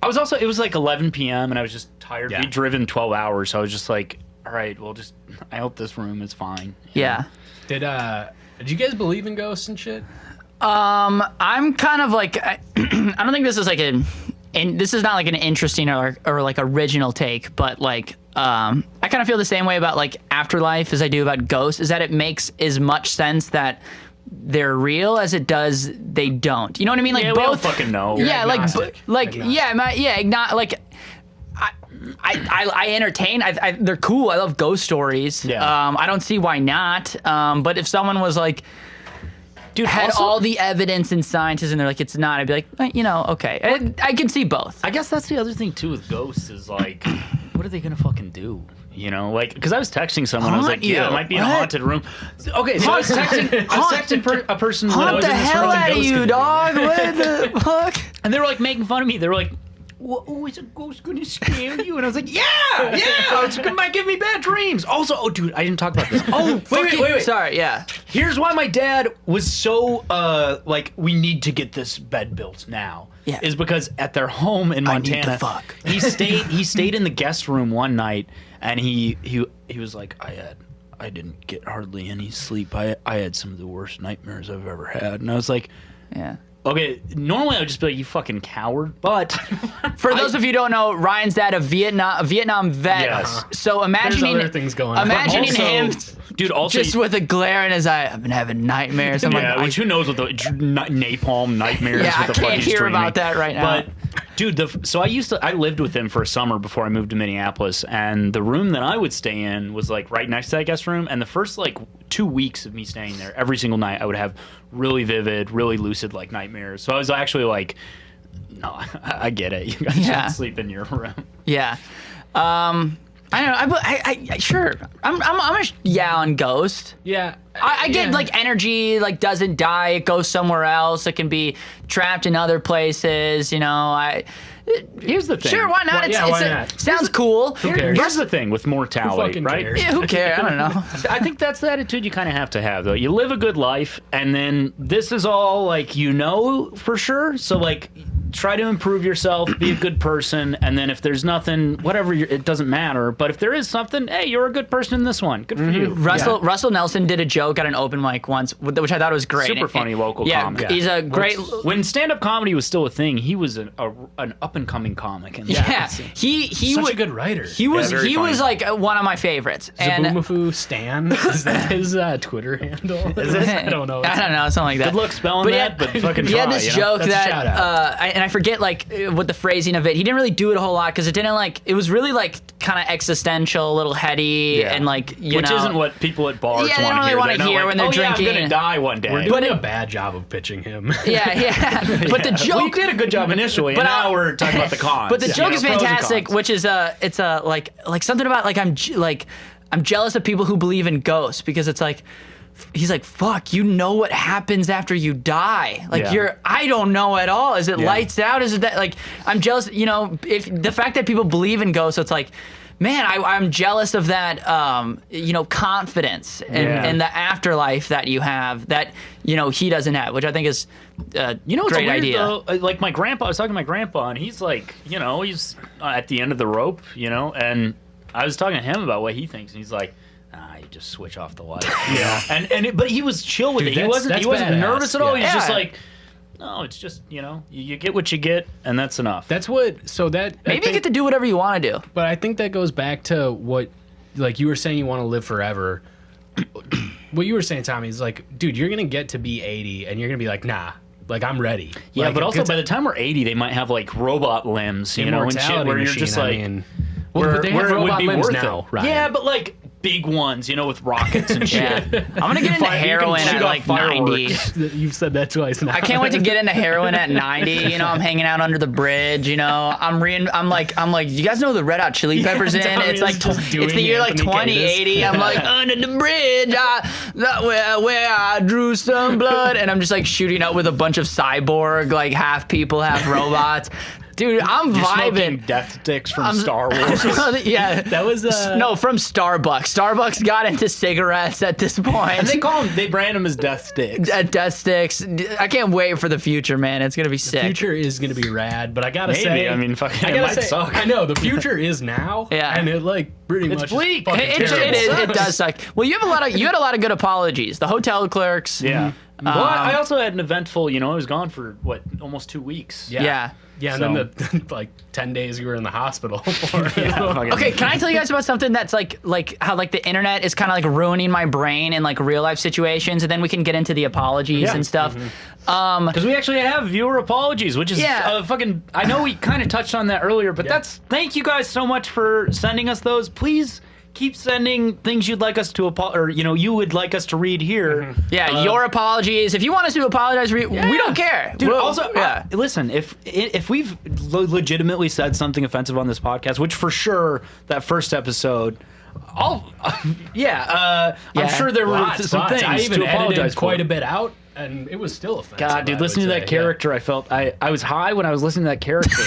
it was like 11 p.m. and I was just tired. Yeah. We'd driven 12 hours, so I was just like, all right, well, I hope this room is fine. Yeah. Did you guys believe in ghosts and shit? I'm kind of like I don't think this is like this is not like an interesting or like original take, but like I kind of feel the same way about like afterlife as I do about ghosts. Is that it makes as much sense that they're real as it does they don't. You know what I mean? Like Yeah, we don't fucking know. Yeah, agnostic. like I entertain. They're cool. I love ghost stories. Yeah. I don't see why not. But if someone was like, Dude, had also- all the evidence and scientists, and they're like, it's not, I'd be like, okay. I can see both. I guess that's the other thing too with ghosts is like, what are they gonna fucking do? You know, like, because I was texting someone, I was Haunt like, yeah, you. it might be in a What? haunted room. Okay, so I was texting a person when I Haunt was the in this hell room. out of you, dog. What the fuck? And they were like making fun of me. They were like, oh, is a ghost going to scare you? And I was like, yeah, it's going to give me bad dreams. Also, oh, dude, I didn't talk about this. Oh, wait. Sorry, yeah. Here's why my dad was so, like, we need to get this bed built now. Yeah. Is because at their home in Montana, I need to fuck. he stayed in the guest room one night, and he was like, I didn't get hardly any sleep. I had some of the worst nightmares I've ever had. And I was like, Yeah. okay, normally I would just be like, you fucking coward. But For those of you who don't know, Ryan's dad, a Vietnam vet. Yes. So imagining There's other things going on. Imagining Also- him dude, also just with a glare in his eye. I've been having nightmares. I'm yeah, like, which who knows what the napalm nightmares Yeah, with I the can't fucking hear streaming. about that right now. But dude, so I lived with him for a summer before I moved to Minneapolis, and the room that I would stay in was like right next to that guest room. And the first like 2 weeks of me staying there, every single night I would have really vivid, really lucid like nightmares. So I was actually like, no, I get it. You guys Yeah. should sleep in your room. yeah. I don't know. I sure. I'm a on Ghost. Yeah. I get yeah. like energy like doesn't die. It goes somewhere else. It can be trapped in other places. You know. Here's the thing. Sure, why not? Why not? Sounds cool. cares? Here's the thing with mortality, fucking right? cares? Yeah, who cares? I don't know. I think that's the attitude you kind of have to have, though. You live a good life, and then this is all, like, you know for sure. So, like, try to improve yourself, be a good person, and then if there's nothing, whatever, it doesn't matter. But if there is something, hey, you're a good person in this one. Good for you. Russell Nelson did a joke at an open mic once, which I thought was great. Super funny local comic. Yeah, he's a great. When stand-up comedy was still a thing, he was an up-and-coming comic. In that Yeah, scene. he Such was a good writer. He was very he was funny. like one of my favorites. And Zaboomafoo Stan. Is that his Twitter handle? Is it? I don't know. I don't know, something like that. Good luck spelling that, but fucking he try. had this you know? joke That's a that, shout out. and I forget like what the phrasing of it. He didn't really do it a whole lot because it didn't like. It was really like kind of existential, a little heady, Yeah. and like Which know, isn't what people at bars Yeah, they want don't to really hear. wanna They're not hear like, when they're oh, drinking. Yeah, I'm gonna die one day. We're doing a bad job of pitching him. Yeah. But the joke. We did a good job initially, and now we're talking about the cons. But the joke is Pros and fantastic, cons. which is it's like something about like I'm jealous of people who believe in ghosts because it's like he's like fuck, you know what happens after you die, like Yeah. I don't know at all. Is it Yeah. lights out? Is it that like I'm jealous? You know, if the fact that people believe in ghosts, it's like. Man, I'm jealous of that, confidence in the afterlife that you have that, he doesn't have, which I think is a You know, it's great weird, idea. though. Like my grandpa, I was talking to my grandpa, and he's like, he's at the end of the rope, and I was talking to him about what he thinks, and he's like, you just switch off the light. But he was chill with Dude, it. He wasn't badass. nervous at all. Yeah. He's just Yeah. like, no, it's just, you get what you get, and that's enough. That's what. So that Maybe you get to do whatever you want to do. But I think that goes back to what, like you were saying, you want to live forever. What you were saying, Tommy, is like, dude, you're gonna get to be 80, and you're gonna be like, nah, like I'm ready. Yeah, Like, but also 'cause by the time we're 80, they might have like robot limbs, and shit immortality where you're machine, just I like, mean, well, but they have where it would robot be limbs worth now, it. Ryan. Yeah, but like big ones, with rockets and shit. Yeah. I'm gonna get into heroin shoot at off like 90. fireworks. You've said that twice now. I can't wait to get into heroin at 90. I'm hanging out under the bridge. I'm like, you guys know the Red Hot Chili Peppers in? Tommy It's like is just it's doing the year like Anthony 2080. Kiedis. I'm like under the bridge, where I drew some blood, and I'm just like shooting up with a bunch of cyborg, like half people, half robots. Dude, I'm You're vibing. smoking death sticks from Star Wars. Yeah, That was no, from Starbucks. Starbucks got into cigarettes at this point. And they brand them as death sticks. Death sticks. I can't wait for the future, man. It's gonna be sick. future is gonna be rad, but I gotta Maybe. say, I mean, fucking, I it gotta might say, suck. I know the future is now. Yeah. and it like pretty It's much bleak. Is fucking terrible. It does suck. Well, you had a lot of good apologies. The hotel clerks. Yeah. Well, I also had an eventful, I was gone for, almost 2 weeks. Yeah. Yeah, and then the like 10 days you were in the hospital for. Fucking- Okay, can I tell you guys about something that's like how like the internet is kind of like ruining my brain in like real life situations, and then we can get into the apologies Yeah. and stuff. Because we actually have viewer apologies, which is Yeah. fucking. I know we kind of touched on that earlier, but thank you guys so much for sending us those. Please keep sending things you'd like us to you would like us to read here. Yeah, your apologies. If you want us to apologize, we don't care. Dude, We'll- also, yeah. listen, if we've legitimately said something offensive on this podcast, which for sure that first episode, I'm sure there were Lots. some things I even to apologize edited for. quite a bit out. and it was still offensive. God, dude, I listening to would that say, yeah. character, I felt I was high when I was listening to that character,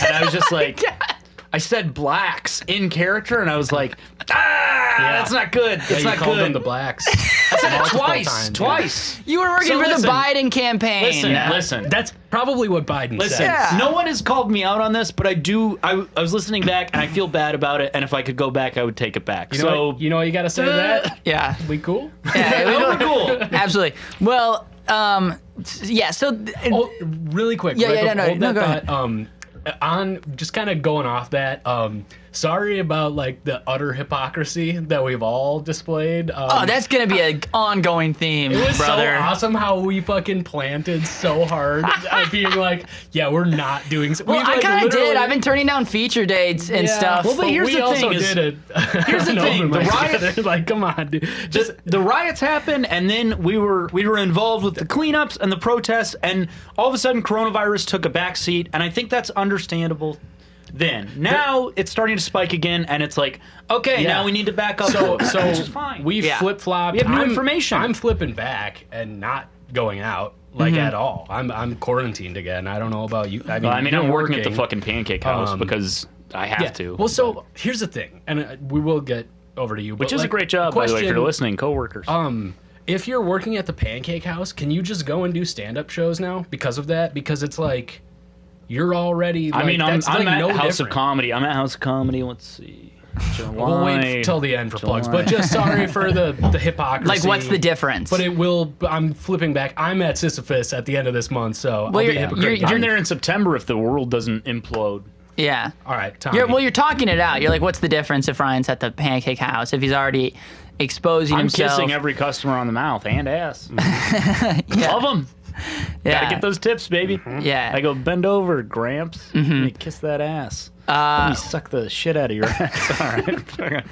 and I was just like, I said blacks in character, and I was like, that's not good. Yeah, That's you not called them good. the blacks. I said it multiple twice, times, yeah. twice. You were working So for listen, the Biden campaign. Listen. That's probably what Biden Listen, said. Yeah. no one has called me out on this, but I do. I was listening back, and I feel bad about it. And if I could go back, I would take it back. You know what, you know what you got to say to that? Yeah. We cool? Yeah, we're cool. Absolutely. Well, yeah. So, Oh, really quick. Yeah, right yeah, before- hold no, that go thought, ahead. On just kind of going off that, sorry about like the utter hypocrisy that we've all displayed. oh, that's gonna be an ongoing theme, it was brother. so awesome how we fucking planted so hard at being like, yeah, we're not doing. Well, I kind of did. I've been turning down feature dates and stuff. Well, but here's we the also thing is- did here's the an thing, open the mic riot- together. Like, come on, dude. Just the riots happened, and then we were involved with the cleanups and the protests, and all of a sudden coronavirus took a backseat, and I think that's understandable. Then now it's starting to spike again, and it's like, okay, Yeah. now we need to back up, so which is fine. we Yeah. flip flopped. We have new information. I'm flipping back and not going out like at all. I'm quarantined again. I don't know about you. I mean, I'm you're working at the fucking pancake house because I have to. Well, so here's the thing, and we will get over to you. Which is a great job, by the way, if you're listening, coworkers. If you're working at the Pancake House, can you just go and do stand-up shows now because of that? Because it's like you're already. Like, I mean, I'm that's, like, at no House of different. Comedy. I'm at House of Comedy. Let's see. We'll wait till the end for plugs, but just sorry for the hypocrisy. Like, what's the difference? But it will. I'm flipping back. I'm at Sisyphus at the end of this month, so I'll be a you're- hypocrite. I'm there in September if the world doesn't implode. Yeah. All right, Tommy. You're talking it out. You're like, what's the difference if Ryan's at the Pancake House? If he's already exposing I'm himself. kissing every customer on the mouth and ass. Love them. Yeah. Gotta get those tips, baby. Yeah. I go, bend over, Gramps. Let me kiss that ass. Let me suck the shit out of your ass. All right.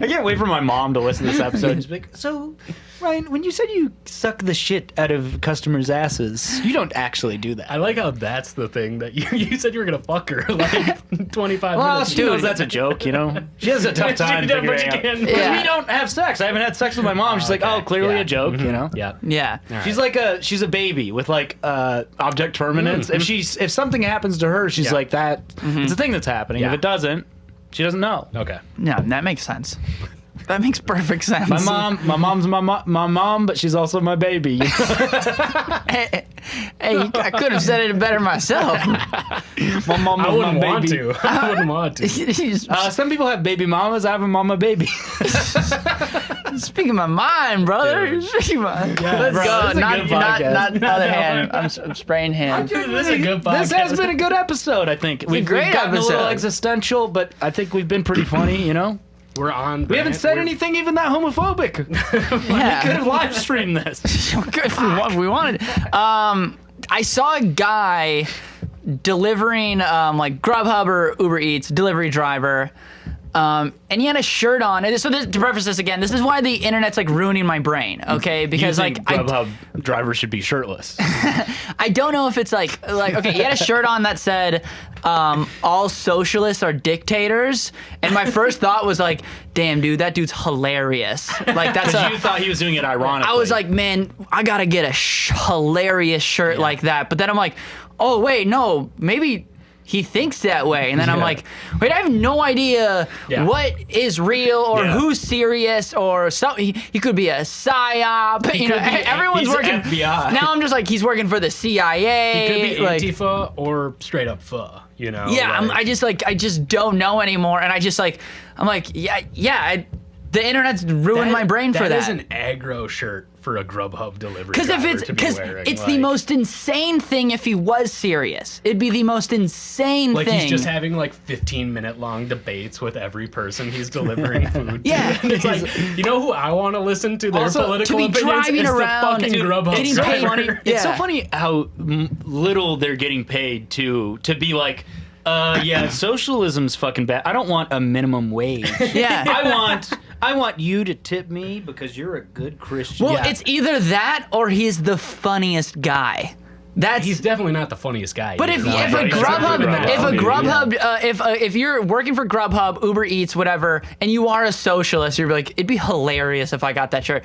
I can't wait for my mom to listen to this episode. She's like, so, Ryan, when you said you suck the shit out of customers' asses, you don't actually do that. I like how that's the thing that you said you were gonna fuck her like 25 Well, minutes. she knows that's a joke, you know? She has a tough time She did, but figuring she out. can. Because Yeah. we don't have sex. I haven't had sex with my mom. She's like, oh, clearly Yeah. a joke, you know? Yeah. Yeah. She's like she's a baby with like object permanence. If something happens to her, she's Yeah. like that. It's a thing that's happening. Yeah. If it doesn't, she doesn't know. Okay. No, that makes sense. That makes perfect sense. My mom's my mom, but she's also my baby. Hey, I could have said it better myself. My mom I was wouldn't my want baby. to. I wouldn't want to. Some people have baby mamas. I have a mama baby. Speaking my mind, brother. Speaking my. Let's bro, go. this is a Not good podcast. other hand. I'm spraying hand. This is a good podcast. This has been a good episode, I think. We've great gotten a little episode. existential, but I think we've been pretty funny, you know? We're on. We haven't said anything even that homophobic. We could Yeah. have live streamed this. If we wanted. I saw a guy delivering like Grubhub or Uber Eats delivery driver. And he had a shirt on. And so to preface this again, this is why the internet's like ruining my brain, okay? Because You like think Grubhub drivers should be shirtless. I don't know if it's like okay, he had a shirt on that said all socialists are dictators, and my first thought was like, damn dude, that dude's hilarious. Like that's Because you thought he was doing it ironically. I was like, man, I gotta get a hilarious shirt like that. But then I'm like, oh wait, no, maybe he thinks that way. And then I'm Yeah. like, wait, I have no idea Yeah. what is real or Yeah. who's serious or something. He could be a psyop. He You know, could be- everyone's he's working. FBI. Now I'm just like, he's working for the CIA. It could be like, Antifa or straight up pho. You know. yeah, like- I just don't know anymore. And I'm like, the internet's ruined my brain for that. That is an aggro shirt for a Grubhub delivery. Because it's the most insane thing if he was serious. It'd be the most insane like thing. he's just having like 15-minute long debates with every person he's delivering food to. Yeah. And it's like, you know who I want to listen to their Also, political to be opinions driving is around, the fucking dude, Grubhub getting It's so paid. driver. funny. It's so Yeah. funny how little they're getting paid to be like, yeah, socialism's fucking bad. I don't want a minimum wage. Yeah. I want you to tip me because you're a good Christian. Well, Yeah. it's either that or he's the funniest guy. That's He's definitely not the funniest guy. But either. if right. a Grubhub, Yeah. if you're working for Grubhub, Uber Eats, whatever, and you are a socialist, you're like, it'd be hilarious if I got that shirt.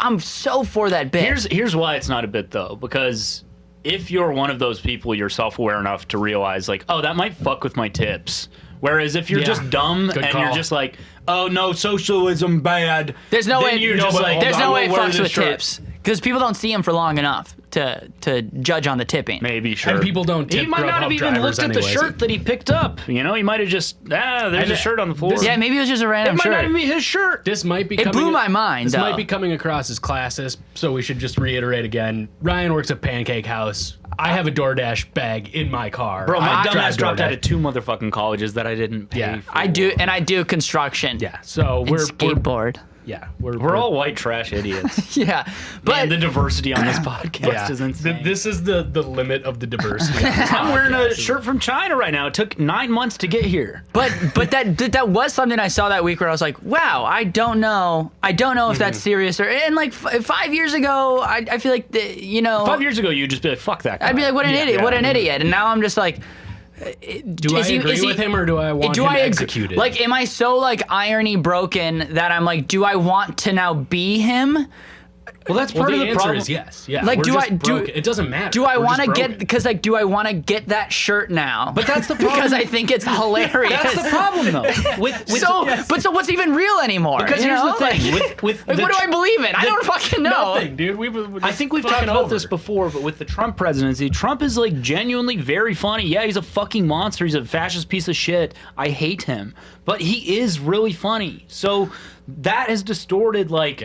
I'm so for that bit. Here's why it's not a bit though, because if you're one of those people, you're self-aware enough to realize like, oh, that might fuck with my tips. Whereas if you're just dumb Good and call. you're just like, oh no, socialism bad. There's no then way. you're just like, there's no way it wear fucks this with shirt. tips because people don't see him for long enough to judge on the tipping. Maybe sure. And people don't tip He might not have Grubhub even drivers looked at the anyways. shirt that he picked up. You know, he might have just there's a shirt on the floor. Yeah, maybe it was just a it random might not shirt. even be his shirt. This might be. It blew my mind, This though. might be coming across as classist, so we should just reiterate again. Ryan works at Pancake House. I have a DoorDash bag in my car. Bro, my I dumbass drive dropped out DoorDash. of 2 motherfucking colleges that I didn't pay Yeah. for. I do construction. Yeah, so And we're skateboard. We're all white trash idiots. Yeah, but Man, the diversity on this podcast yeah. is insane. This is the limit of the diversity. I'm wearing a shirt from China right now. It took 9 months to get here. But that was something I saw that week where I was like, wow, I don't know if that's serious or and like 5 years ago, I feel like 5 years ago, you'd just be like, fuck that guy. I'd be like, what an idiot, what an idiot, and now I'm just like. Do I agree with him or do I want him executed? Like, am I so like irony broken that I'm like, do I want to now be him? Well, that's well, part the of the answer problem. is yes. Yeah. Like, we're do just I- do- broken. It doesn't matter. Do I We're want to just get broken. because like do I want to get that shirt now? But that's the problem. because I think it's hilarious. That's the problem, though. So what's even real anymore? Because you here's know? the thing. Like, With like, the what do I believe in? I don't fucking know. Nothing, dude. I think we've talked about this before, but with the Trump presidency, Trump is like genuinely very funny. Yeah, he's a fucking monster. He's a fascist piece of shit. I hate him. But he is really funny. So that has distorted like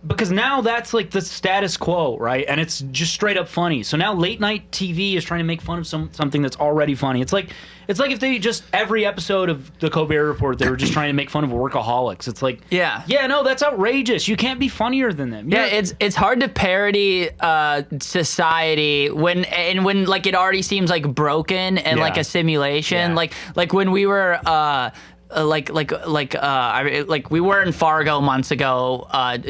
because now that's like the status quo, right? And it's just straight up funny. So now late night TV is trying to make fun of something that's already funny. It's like if they just every episode of the Colbert Report they were just trying to make fun of workaholics. It's like yeah, no, that's outrageous. You can't be funnier than them. Yeah, it's hard to parody society when like it already seems like broken and like a simulation. Yeah. Like when we were we were in Fargo months ago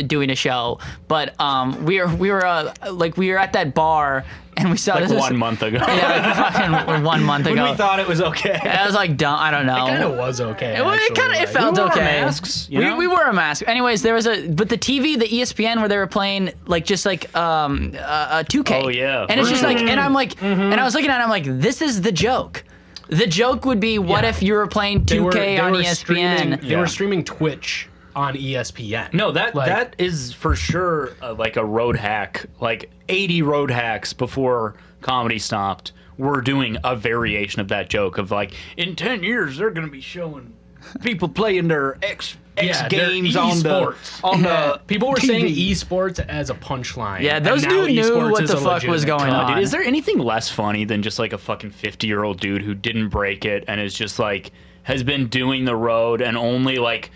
doing a show, but we were at that bar and we saw like this 1 month ago. yeah, like fucking 1 month ago. When we thought it was okay. I was like, dumb. I don't know. It kind of was okay. It felt We wore our okay. masks, you know? We wore a mask. Anyways, there was but the TV, the ESPN, where they were playing like just like 2K. Oh, yeah. And it's just like, and I'm like, and I was looking at it, I'm like, this is the joke. The joke would be, what if you were playing 2K on ESPN? They were streaming Twitch on ESPN. No, that is for sure like a road hack. Like 80 road hacks before comedy stopped were doing a variation of that joke of like, in 10 years they're going to be showing people playing their X games on the people were TV. saying esports as a punchline. Yeah, those and now dudes knew esports what is the a fuck was legitimate going on. Dude, is there anything less funny than just like a fucking 50-year-old dude who didn't break it and is just like has been doing the road and only like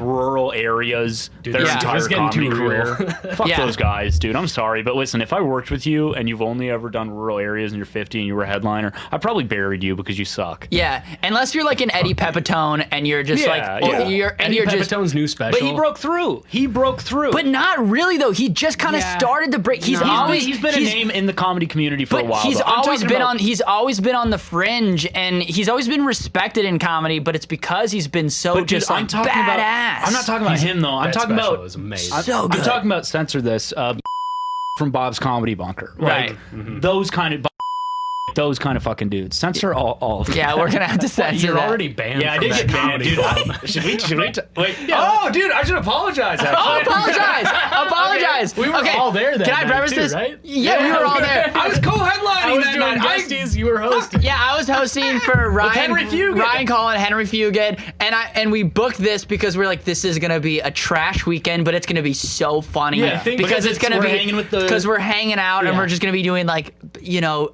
rural areas their this entire is getting comedy too real. career? Fuck those guys, dude. I'm sorry, but listen, if I worked with you and you've only ever done rural areas and you're 50 and you were a headliner, I probably buried you because you suck. Yeah, unless you're like an Eddie Pepitone and you're just Eddie just. Pepitone's new special. But he broke through. But not really though. He just kind of started to break. He's been a name in the comedy community for a while. He's though. I'm always talking been about- He's always been on the fringe, and he's always been respected in comedy. But it's because he's been so But dude, just like I'm talking badass. about. I'm not talking about him though. I'm That talking special about. is amazing. So good. I'm talking about censor this from Bob's Comedy Bunker. Right. Like, those kind of fucking dudes. Censor all of them. Yeah, we're gonna have to censor You're that. already banned. Yeah, I from did that get banned, comedy dude. club. Should we? Wait. Oh, dude, I should apologize. Oh, Actually. apologize. We were all there that Can I night preface too, this? right? Yeah, we were all there. I was co-headlining I was that doing night. Guesties, you were hosting. Yeah, I was hosting for Ryan, Henry Fugit. Ryan Collin, Henry Fugit, and we booked this because we're like, this is gonna be a trash weekend, but it's gonna be so funny. Yeah, I think because it's gonna we're be hanging with the- because we're hanging out and Yeah. we're just gonna be doing like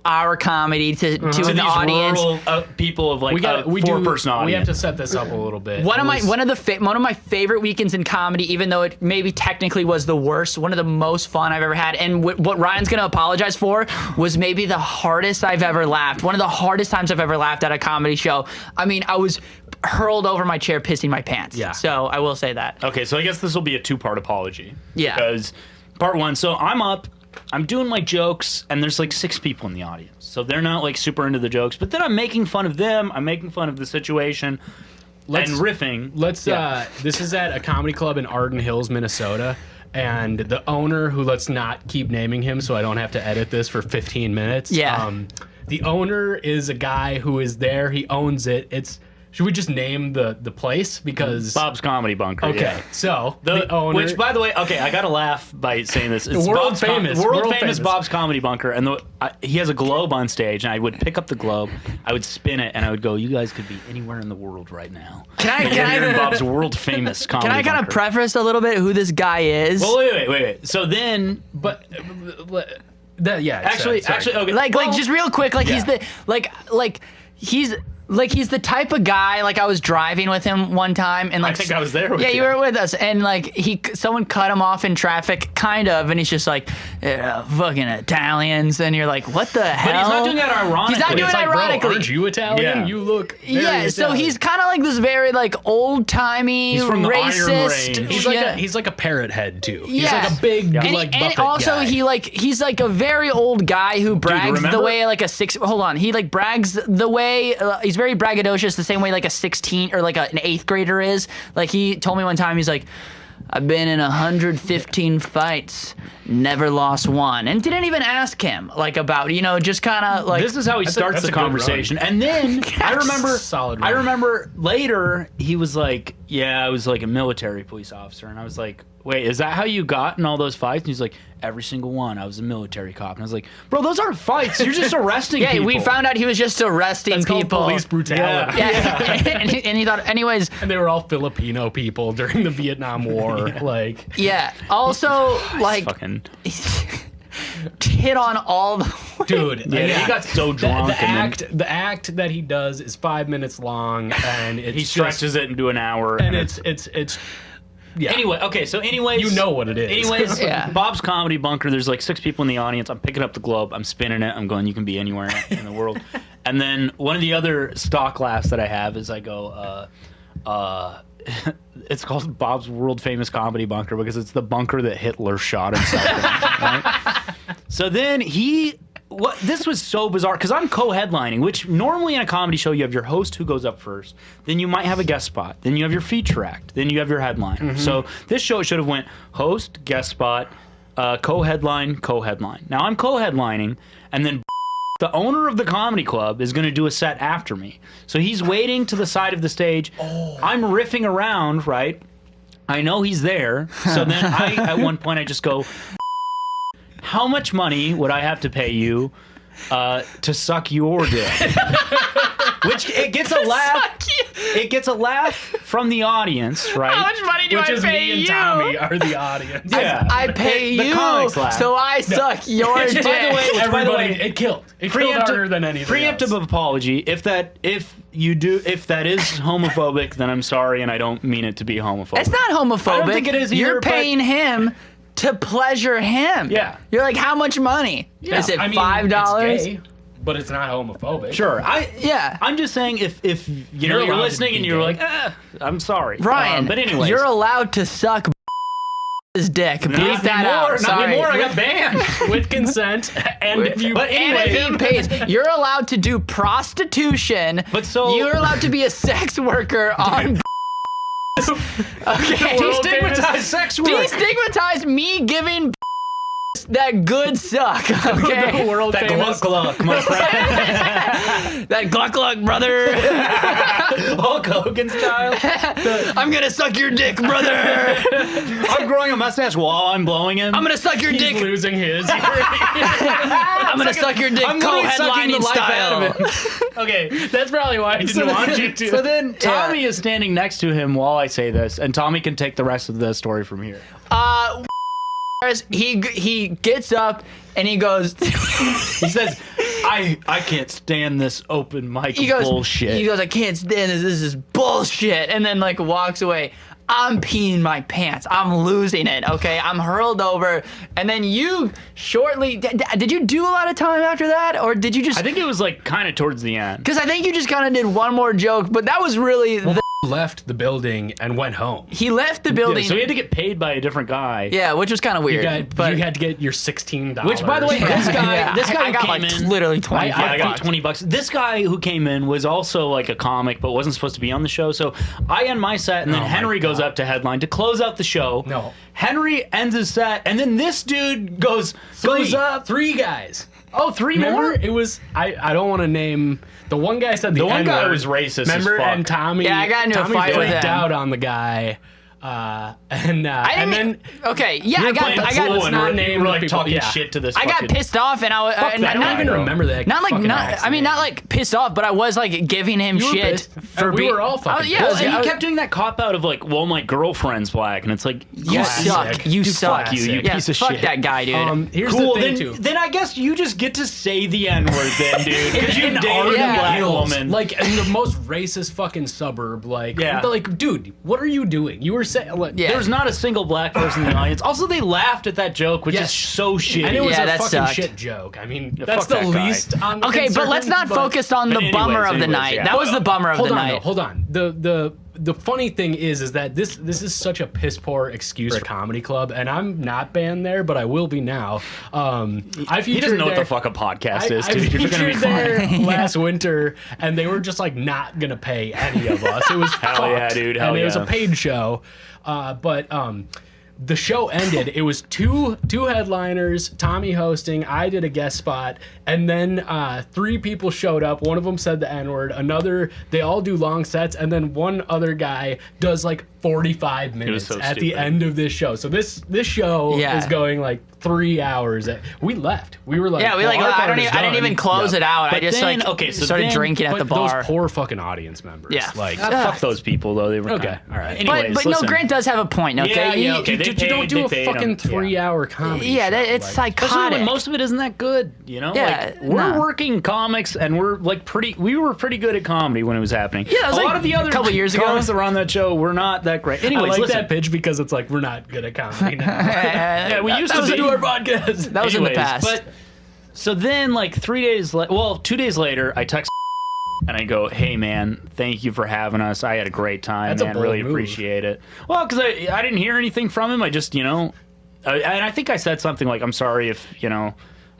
our comedy to to an these audience. rural people of like We four-person audience. We have to set this up a little bit. One of my favorite weekends in comedy, even though it maybe technically was the worst, one of the most fun I've ever had. And what Ryan's gonna apologize for was maybe the hardest I've ever laughed. One of the hardest times I've ever laughed at a comedy show. I mean, I was hurled over my chair, pissing my pants. Yeah. So I will say that. Okay, so I guess this will be a two-part apology. Yeah. Because part one, so I'm doing my jokes, and there's like 6 people in the audience. So they're not like super into the jokes, but then I'm making fun of them, I'm making fun of the situation, and riffing. This is at a comedy club in Arden Hills, Minnesota. and the owner, who, let's not keep naming him so I don't have to edit this for 15 minutes. Yeah. The owner is a guy who is there. He owns it. Should we just name the place? Because Bob's Comedy Bunker. Okay, yeah. so the owner, which, by the way, okay, I gotta laugh by saying this. It's world famous Bob's Comedy Bunker, and he has a globe on stage, and I would pick up the globe, I would spin it, and I would go, "You guys could be anywhere in the world right now." Can You're in I Bob's world famous comedy. kind of bunker. preface a little bit who this guy is? Well, wait. So then, actually, okay. like just real quick, like Yeah. he's he's the type of guy, like I was driving with him one time and like I think I was there with yeah, you. you were with us, and like someone cut him off in traffic, kind of, and he's just like, fucking Italians, and you're like, what the hell? But he's not doing that ironically. He's not doing it's it like, ironically. bro, aren't you Italian? Yeah. You look very Yeah, so Italian. he's kind of like this very like old timey He's from the Iron racist. Range. He's like a parrot head too. He's Yeah. like a big And, like and Buffett also guy. he's like a very old guy who brags the remember- way like he like brags the way he's very braggadocious, the same way like a 16 or like an 8th grader is. Like he told me one time, he's like, I've been in 115 fights, never lost one, and didn't even ask him like about, just kind of like. This is how he starts that's the a good conversation, and then I remember. Solid I run. remember later he was like, "Yeah, I was like a military police officer," and I was like, "Wait, is that how you got in all those fights?" And he's like, "Every single one. I was a military cop." And I was like, "Bro, those aren't fights. You're just arresting yeah, people." we found out he was just arresting That's called people. police brutality. Yeah, and he thought, anyways. And they were all Filipino people during the Vietnam War. Like, Yeah. Also, like, fucking hit on all the. dude, yeah, he got so drunk The act that he does is 5 minutes long, and it's he stretches it into an hour, and it's yeah. Anyway, okay, so anyways... You know what it is. Anyways, Yeah. Bob's Comedy Bunker, there's like 6 people in the audience. I'm picking up the globe. I'm spinning it. I'm going, you can be anywhere in the world. And then one of the other stock laughs that I have is I go, it's called Bob's World Famous Comedy Bunker because it's the bunker that Hitler shot himself in. Right? So then this was so bizarre because I'm co-headlining, which normally in a comedy show you have your host who goes up first, then you might have a guest spot, then you have your feature act, then you have your headline. Mm-hmm. So this show should have went host, guest spot, co-headline. Now I'm co-headlining, and then the owner of the comedy club is going to do a set after me. So he's waiting to the side of the stage. I'm riffing around, right? I know he's there. So then at one point I just go, how much money would I have to pay you to suck your dick? Which it gets a laugh. It gets a laugh from the audience, right? How much money do Which I is pay me and you? Tommy are the audience. Yeah. I pay The you, comics laugh. so I suck your By the dick. way, Everybody, it killed. It killed harder than anything Preemptive else. apology. If that is homophobic, then I'm sorry, and I don't mean it to be homophobic. It's not homophobic. I don't think it is either, You're but- paying him to pleasure him. Yeah. You're like, how much money? Is it I mean, $5? It's gay, but it's not homophobic. Sure. Yeah. I'm just saying if You're you're allowed to listening be and you're gay. like, I'm sorry, Ryan, but anyways, you're allowed to suck his dick. Bleep that out. Not Sorry. anymore. I got banned. With consent, and if you But And anyway, if he pays, you're allowed to do prostitution. But so- you're allowed to be a sex worker on. Okay. destigmatize sex work. Destigmatize me giving that good suck. Okay. the world That famous. gluck gluck, my friend. That gluck gluck, brother. Hulk Hogan style. I'm gonna suck your dick, brother. I'm growing a mustache while I'm blowing him. I'm gonna suck your He's dick. losing his. I'm gonna suck your dick I'm literally sucking the co-headlining life out of style. Okay, that's probably why I didn't want you to. So then Tommy is standing next to him while I say this, and Tommy can take the rest of the story from here. He gets up and he goes. He says, I can't stand this open mic bullshit. He goes, I can't stand this. This is bullshit. And then like walks away. I'm peeing my pants. I'm losing it. Okay, I'm hurled over. And then you shortly did you do a lot of time after that, or did you just? I think it was like kind of towards the end. Because I think you just kind of did one more joke, but that was really. Left the building and went home. He left the building. So he had to get paid by a different guy. Yeah, which was kind of weird. But you had to get your $16. Which, by the way, this guy, Yeah, this guy I got who came like in, literally 20. I got $20. This guy who came in was also like a comic, but wasn't supposed to be on the show. So I end my set, and then Oh my Henry goes God. up to headline to close out the show. No. Henry ends his set, and then this dude goes up. 3 guys. Oh, 3 Remember, more? it was I don't want to name the one guy said the one guy N-word. was racist Remember, as fuck. and Tommy. Yeah, I got into a Tommy fight with freaked him. out on the guy. And then okay, yeah, You I were got, playing I got, pool let's and not you name were the like people. talking Yeah. shit to this. I got fucking- pissed off, and I Fuck that I don't guy, even bro. remember that. not like fucking not. I accident. mean, not like pissed off, but I was like giving him You were shit pissed. for We being. were all fucking yeah, pissed. I And was- he kept doing that cop out of like, well, my girlfriend's black, and it's like, you Classic. suck. You Dude, suck. fuck you yeah, piece of fuck shit. that guy, dude. Here's cool. the thing Then, too. then I guess you just get to say the N word, then, dude, because you In dated our a black hills, woman. like in the most racist fucking suburb, like, Yeah. like, dude, what are you doing? You were saying, like, Yeah. There was not a single black person in the audience. Also, they laughed at that joke, which Yes. is so shitty. and it was Yeah, a that fucking sucked. shit joke. I mean, Yeah, that's fuck the that guy. least. On Okay, but let's not focus on the But bummer of the anyways, night. yeah. That was the bummer of Hold the on, night. though, hold on. The funny thing is that this is such a piss poor excuse for a comedy club, and I'm not banned there, but I will be now. I He doesn't know what the there- fuck a podcast I is, dude. You're gonna be featured fine. there last winter, and they were just like not gonna pay any of us. It was Hell yeah, fucked. dude. Hell and it was yeah. a paid show, but the show ended. It was two headliners, Tommy hosting, I did a guest spot, and then 3 people showed up. One of them said the N-word. Another, they all do long sets, and then one other guy does like 45 minutes so at the stupid. end of this show. So this show Yeah. is going like 3 hours. We left. We were like, Yeah, we well, like. our I part don't. is Even, I didn't done. even close Yep. it out. I But just then- like okay, so started then- drinking at But the bar. those poor fucking audience members. Yeah. Like, Fuck those people, though. They were Okay, kinda- all right. Anyways, but no, listen. Grant does have a point. Okay. Yeah, He- yeah, okay. you don't do a paid fucking him. 3-hour comedy. Yeah, show. it's like, Especially psychotic. when most of it isn't that good, you know? Yeah, like, we're nah. working comics, and we're like we were pretty good at comedy when it was happening. Yeah, it was a like lot of the other a couple years ago. comics that were on that show were not that great. I Anyways, like listen. that pitch because it's like we're not good at comedy now. yeah, we used that to was be. into our podcast. That was in the Anyways, past. But so then, like 2 days later, I text and I go, "Hey man, thank you for having us. I had a great time, That's a man. bold Really move. appreciate it." Well, because I didn't hear anything from him. I just and I think I said something like, "I'm sorry if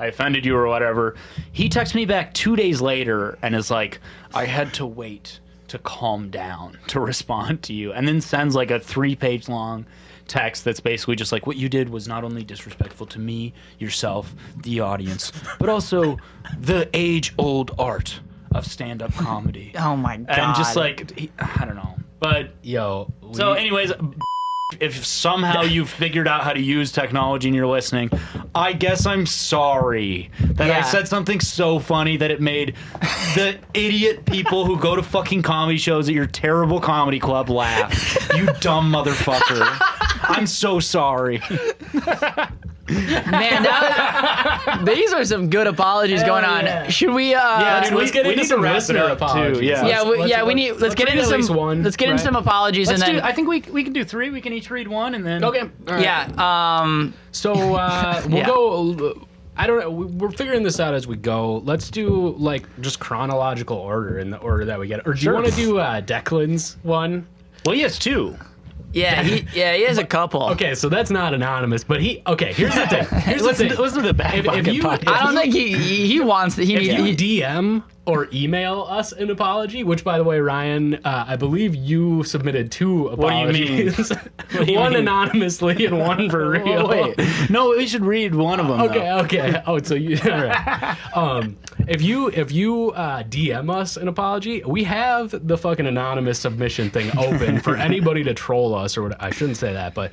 I offended you or whatever." He texts me back 2 days later and is like, "I had to wait to calm down to respond to you," and then sends like a 3-page long text that's basically just like, "What you did was not only disrespectful to me, yourself, the audience, but also the age-old art of stand-up comedy." oh my god. And just like, I don't know. But Yo. so anyways, if somehow you've figured out how to use technology and you're listening, I guess I'm sorry that I Yeah. said something so funny that it made the idiot people who go to fucking comedy shows at your terrible comedy club laugh. You dumb motherfucker. I'm so sorry. Man, these are some good apologies going on. yeah. Should we? dude, let's get we into need some to wrap it listener up, too, apologies. yeah. Yeah, we need. Let's get read into at least some. one, Let's get into right? some apologies Let's and do. then. I think we can do 3. We can each read one and then. Okay. All right. Yeah. So we'll Yeah. go. I don't know. We're figuring this out as we go. Let's do like just chronological order in the order that we get. Or do Sure. you want to do Declan's one? Well, he has 2. Yeah. He has a couple. Okay, so that's not anonymous, but okay, here's the thing. Here's the thing. Listen to the back If pocket you- podcast. I don't think he wants. He If you needs. DM or email us an apology, which by the way, Ryan, I believe you submitted 2 What do you mean? apologies. do you one mean? anonymously and one for real. Oh, wait. No, we should read one of them. Okay. Oh, so you all right. If you DM us an apology, we have the fucking anonymous submission thing open for anybody to troll us or what. I shouldn't say that, but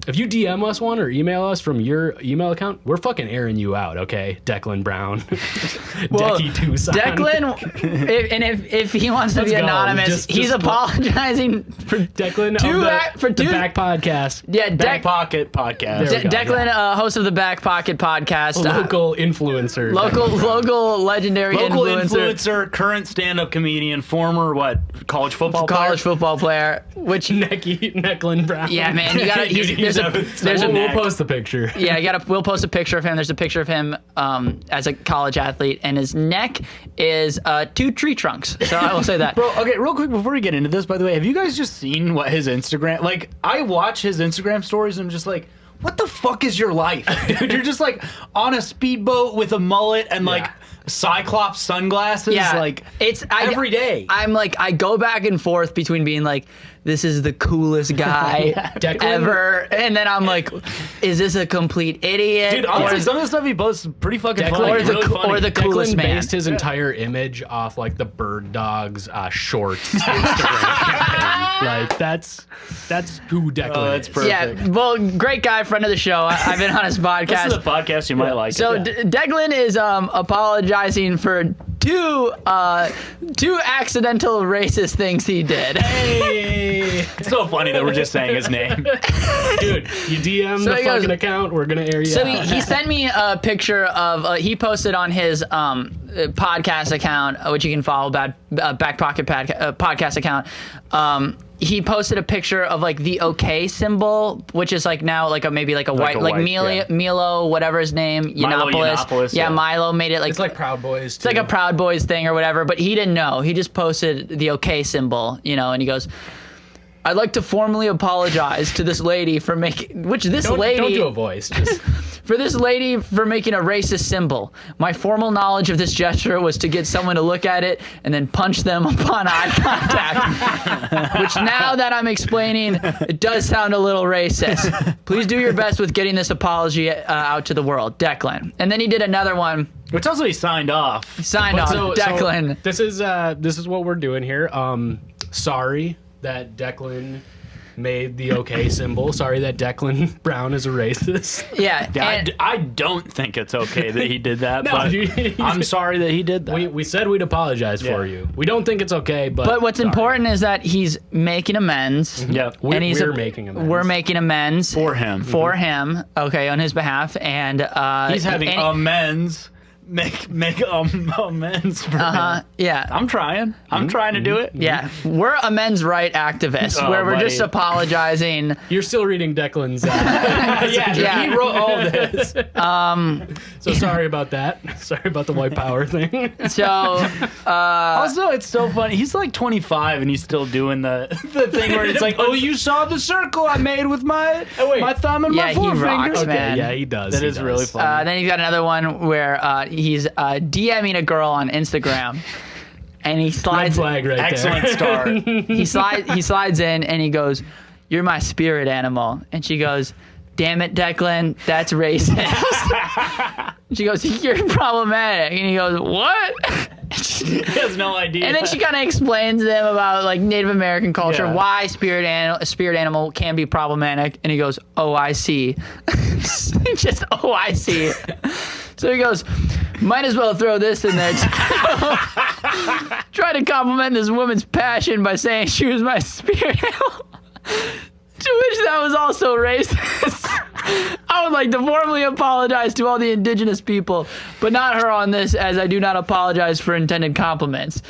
if you DM us one or email us from your email account, we're fucking airing you out, okay? Declan Brown, Decky Tucson. Declan, if he wants to Let's be go. anonymous, Just he's put- apologizing for Declan Two of back- for the two- Back Podcast. Yeah, Back Pocket Podcast. There we go. Declan, host of the Back Pocket Podcast, Local influencer. local legendary Local influencer, current stand-up comedian, former college football college football player. Which Necklin Brown. yeah, man, you gotta. Dude, There's a We'll post the picture. yeah, you gotta. We'll post a picture of him. There's a picture of him as a college athlete, and his neck is 2 tree trunks. So I will say that. Bro, okay, real quick before we get into this, by the way, have you guys just seen what his Instagram? Like, I watch his Instagram stories and I'm just like, what the fuck is your life, dude? You're just like on a speedboat with a mullet and like Cyclops sunglasses. Yeah, Like it's every day. I'm like, I go back and forth between being like, this is the coolest guy ever, and then I'm like, is this a complete idiot? Dude, honestly, some of the stuff he posts is pretty fucking funny. or the, Really funny. or the coolest Declan man. based his entire image off like the Bird Dogs shorts Instagram campaign. Like that's who Declan Oh, that's is. perfect. Yeah, well, great guy, friend of the show. I've been on his This podcast. is a podcast you might like. So it. Declan is apologizing for two accidental racist things he did. It's so funny that we're just saying his name. Dude, you DM So the he goes- fucking account, we're gonna air you So out. he sent me a picture of he posted on his podcast account, which you can follow, Back Pocket podcast account. He posted a picture of like the OK symbol, which is like now like maybe like a white yeah. Milo, whatever his name, Milo Yiannopoulos. Yiannopoulos, Yeah, yeah. Milo made it like It's like Proud Boys. it's like a Proud Boys thing or whatever, but he didn't know. He just posted the OK symbol, and he goes, I'd like to formally apologize to this lady for making, don't do a voice. Just for this lady for making a racist symbol. My formal knowledge of this gesture was to get someone to look at it and then punch them upon eye contact. Which now that I'm explaining, it does sound a little racist. Please do your best with getting this apology out to the world, Declan. And then he did another one. Which also he signed off. Signed off, Declan. this is what we're doing here. Sorry that Declan made the OK symbol. Sorry that Declan Brown is a racist. Yeah, Yeah, and- I don't think it's okay that he did that, No, but dude. I'm sorry that he did that. We said we'd apologize for Yeah. you. We don't think it's okay, But what's sorry. important is that he's making amends. yeah, And he's We're making amends. We're making amends for him. for him. Okay, on his behalf, and He's having and- amends. Make amends for him. yeah. I'm trying. I'm trying to do it. Yeah, we're amends right activists, Oh, where we're buddy. just apologizing. You're still reading Declan's. Yeah. He wrote all this. So sorry about that. Sorry about the white power thing. So, Also, it's so funny. He's like 25 and he's still doing the thing where it's like, oh, you saw the circle I made with my wait. my thumb and Yeah, my he forefinger. rocks, man. Yeah, he does. That he is does. really funny. then he's got another one where he's DMing a girl on Instagram, and he Red slides. flag right Excellent there. start. He slides in, and he goes, "You're my spirit animal," and she goes, "Damn it, Declan, that's racist." She goes, "You're problematic," and he goes, "What?" He has no idea. And then she kind of explains to them about like Native American culture, Yeah. why a spirit animal can be problematic, and he goes, "Oh, I see." Just "Oh, I see." So he goes, "Might as well throw this in there." Try to compliment this woman's passion by saying she was my spirit animal. To which that was also racist. I would like to formally apologize to all the indigenous people, but not her on this, as I do not apologize for intended compliments.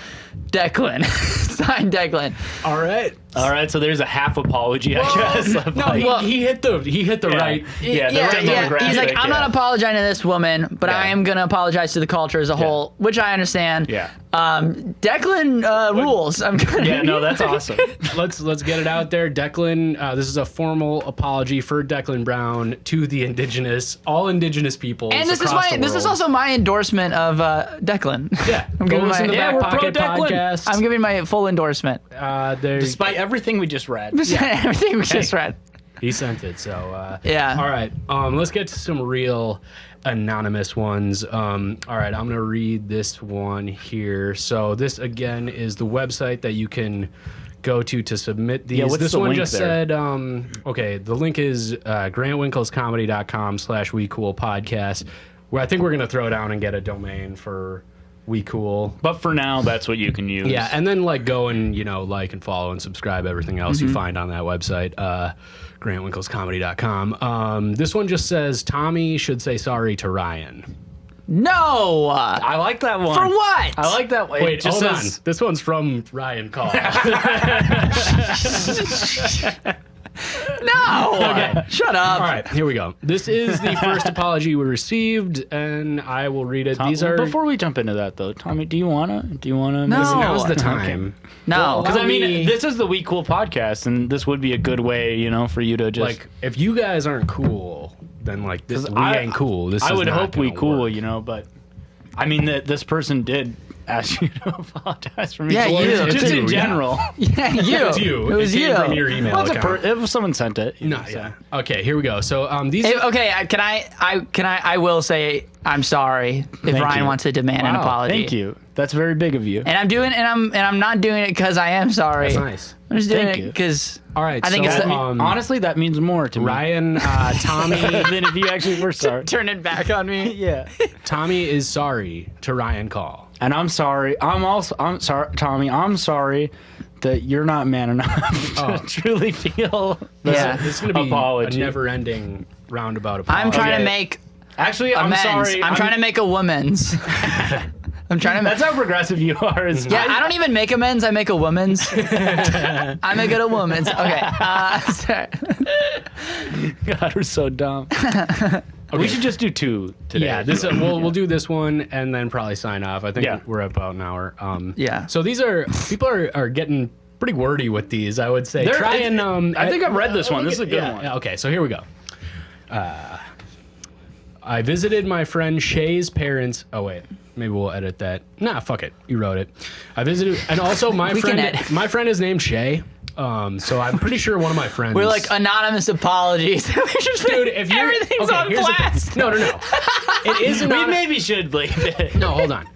Declan. Signed, Declan. All right. All right, so there's a half apology, I guess. of No, like- he hit the right. Yeah, the right demographic, He's like, I'm yeah. not apologizing to this woman, but I Yeah. am going to apologize to the culture as a whole, which I understand. Yeah. Declan rules. I'm gonna. Yeah, no, that's awesome. Let's get it out there. Declan, this is a formal apology for Declan Brown to the all indigenous peoples. And this is across the this is world. also my endorsement of Declan. Yeah. I'm Go giving listen my to Yeah, Back we're Pocket pro Declan. Podcast. I'm giving my full endorsement. There's Despite everything we just read. Everything we just read. he sent it. So Yeah. All right. Let's get to some real anonymous ones. All right. I'm gonna read this one here. So this again is the website that you can go to submit these. Yeah, what's this the one link just there? said. Okay. The link is grantwinklescomedy.com/WeCoolPodcast, where I think we're gonna throw down and get a domain for We Cool. But for now, that's what you can use. Yeah, and then like go and like and follow and subscribe everything else Mm-hmm. you find on that website, grantwinklescomedy.com. This one just says Tommy should say sorry to Ryan. No. I like that one. For what? I like that one. Wait, It just hold says, on. This one's from Ryan Call. No. Okay. Shut up. All right, here we go. This is the first apology we received, and I will read it. These are Before we jump into that, though, Tommy, do you wanna? No. now's the time. No. Because I mean, me- this is the We Cool podcast, and this would be a good way, for you to just Like, if you guys aren't cool, then like this, we I- ain't cool. This I is would not hope we gonna cool, work. but I mean, this person did ask you to apologize for me. Yeah, you. Just in you, general. Yeah, you. It's you. It was came you. from your email Well, it's account. if someone sent it. No, yeah. Okay, here we go. So these. Okay, I will say I'm sorry if Thank Ryan you. wants to demand an Wow, apology. Thank you. That's very big of you. And I'm not doing it because I am sorry. That's nice. I'm just doing Thank it you. because All right. I think so, it's the- Honestly, that means more to me. Ryan, Tommy, than if you actually were sorry. turn it back on me. Yeah. Tommy is sorry to Ryan Call. And I'm sorry. I'm sorry, Tommy. I'm sorry that you're not man enough to truly feel the Yeah. This is going to be apology. a never-ending roundabout apology. I'm trying Okay. to make Actually, I'm amends. sorry. I'm trying to make a woman's. I'm trying to make. That's how progressive you are. Is Yeah, I don't even make amends. I make a woman's. I make it a woman's. Okay. Sorry. God, we're so dumb. We should just do two today. Yeah, this we'll do this one and then probably sign off. I think Yeah. we're about an hour. Yeah. So these people are getting pretty wordy with these. I would say. They're- Try it's- and I think I've read this one. This is a good yeah, one. yeah, okay, so here we go. I visited my friend Shay's parents. Oh wait, maybe we'll edit that. Nah, fuck it. You wrote it. I visited, and also my We can friend. edit. My friend is named Shay. So I'm pretty sure one of my friends. We're like anonymous apologies. We should dude, if you're everything's on here's the thing. blast. No. It is We anonymous. maybe should leave it. No, hold on.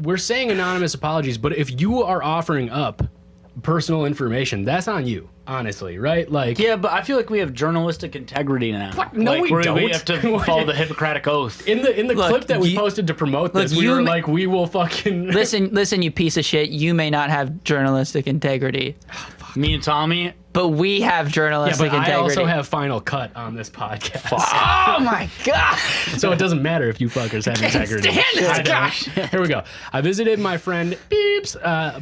We're saying anonymous apologies, but if you are offering up personal information, that's on you, honestly, right? Like, Yeah, but I feel like we have journalistic integrity now. What? No, like, we We don't. have to follow the Hippocratic Oath. in the Look, clip that we you- posted to promote this, look, we you were ma- like, we will fucking Listen, you piece of shit. You may not have journalistic integrity, Me and Tommy. but we have Yeah, journalistic but I integrity. also have final cut on this podcast, Oh my god! so it doesn't matter if you fuckers have integrity. stand this I don't. guy. Here we go. I visited my friend Beep's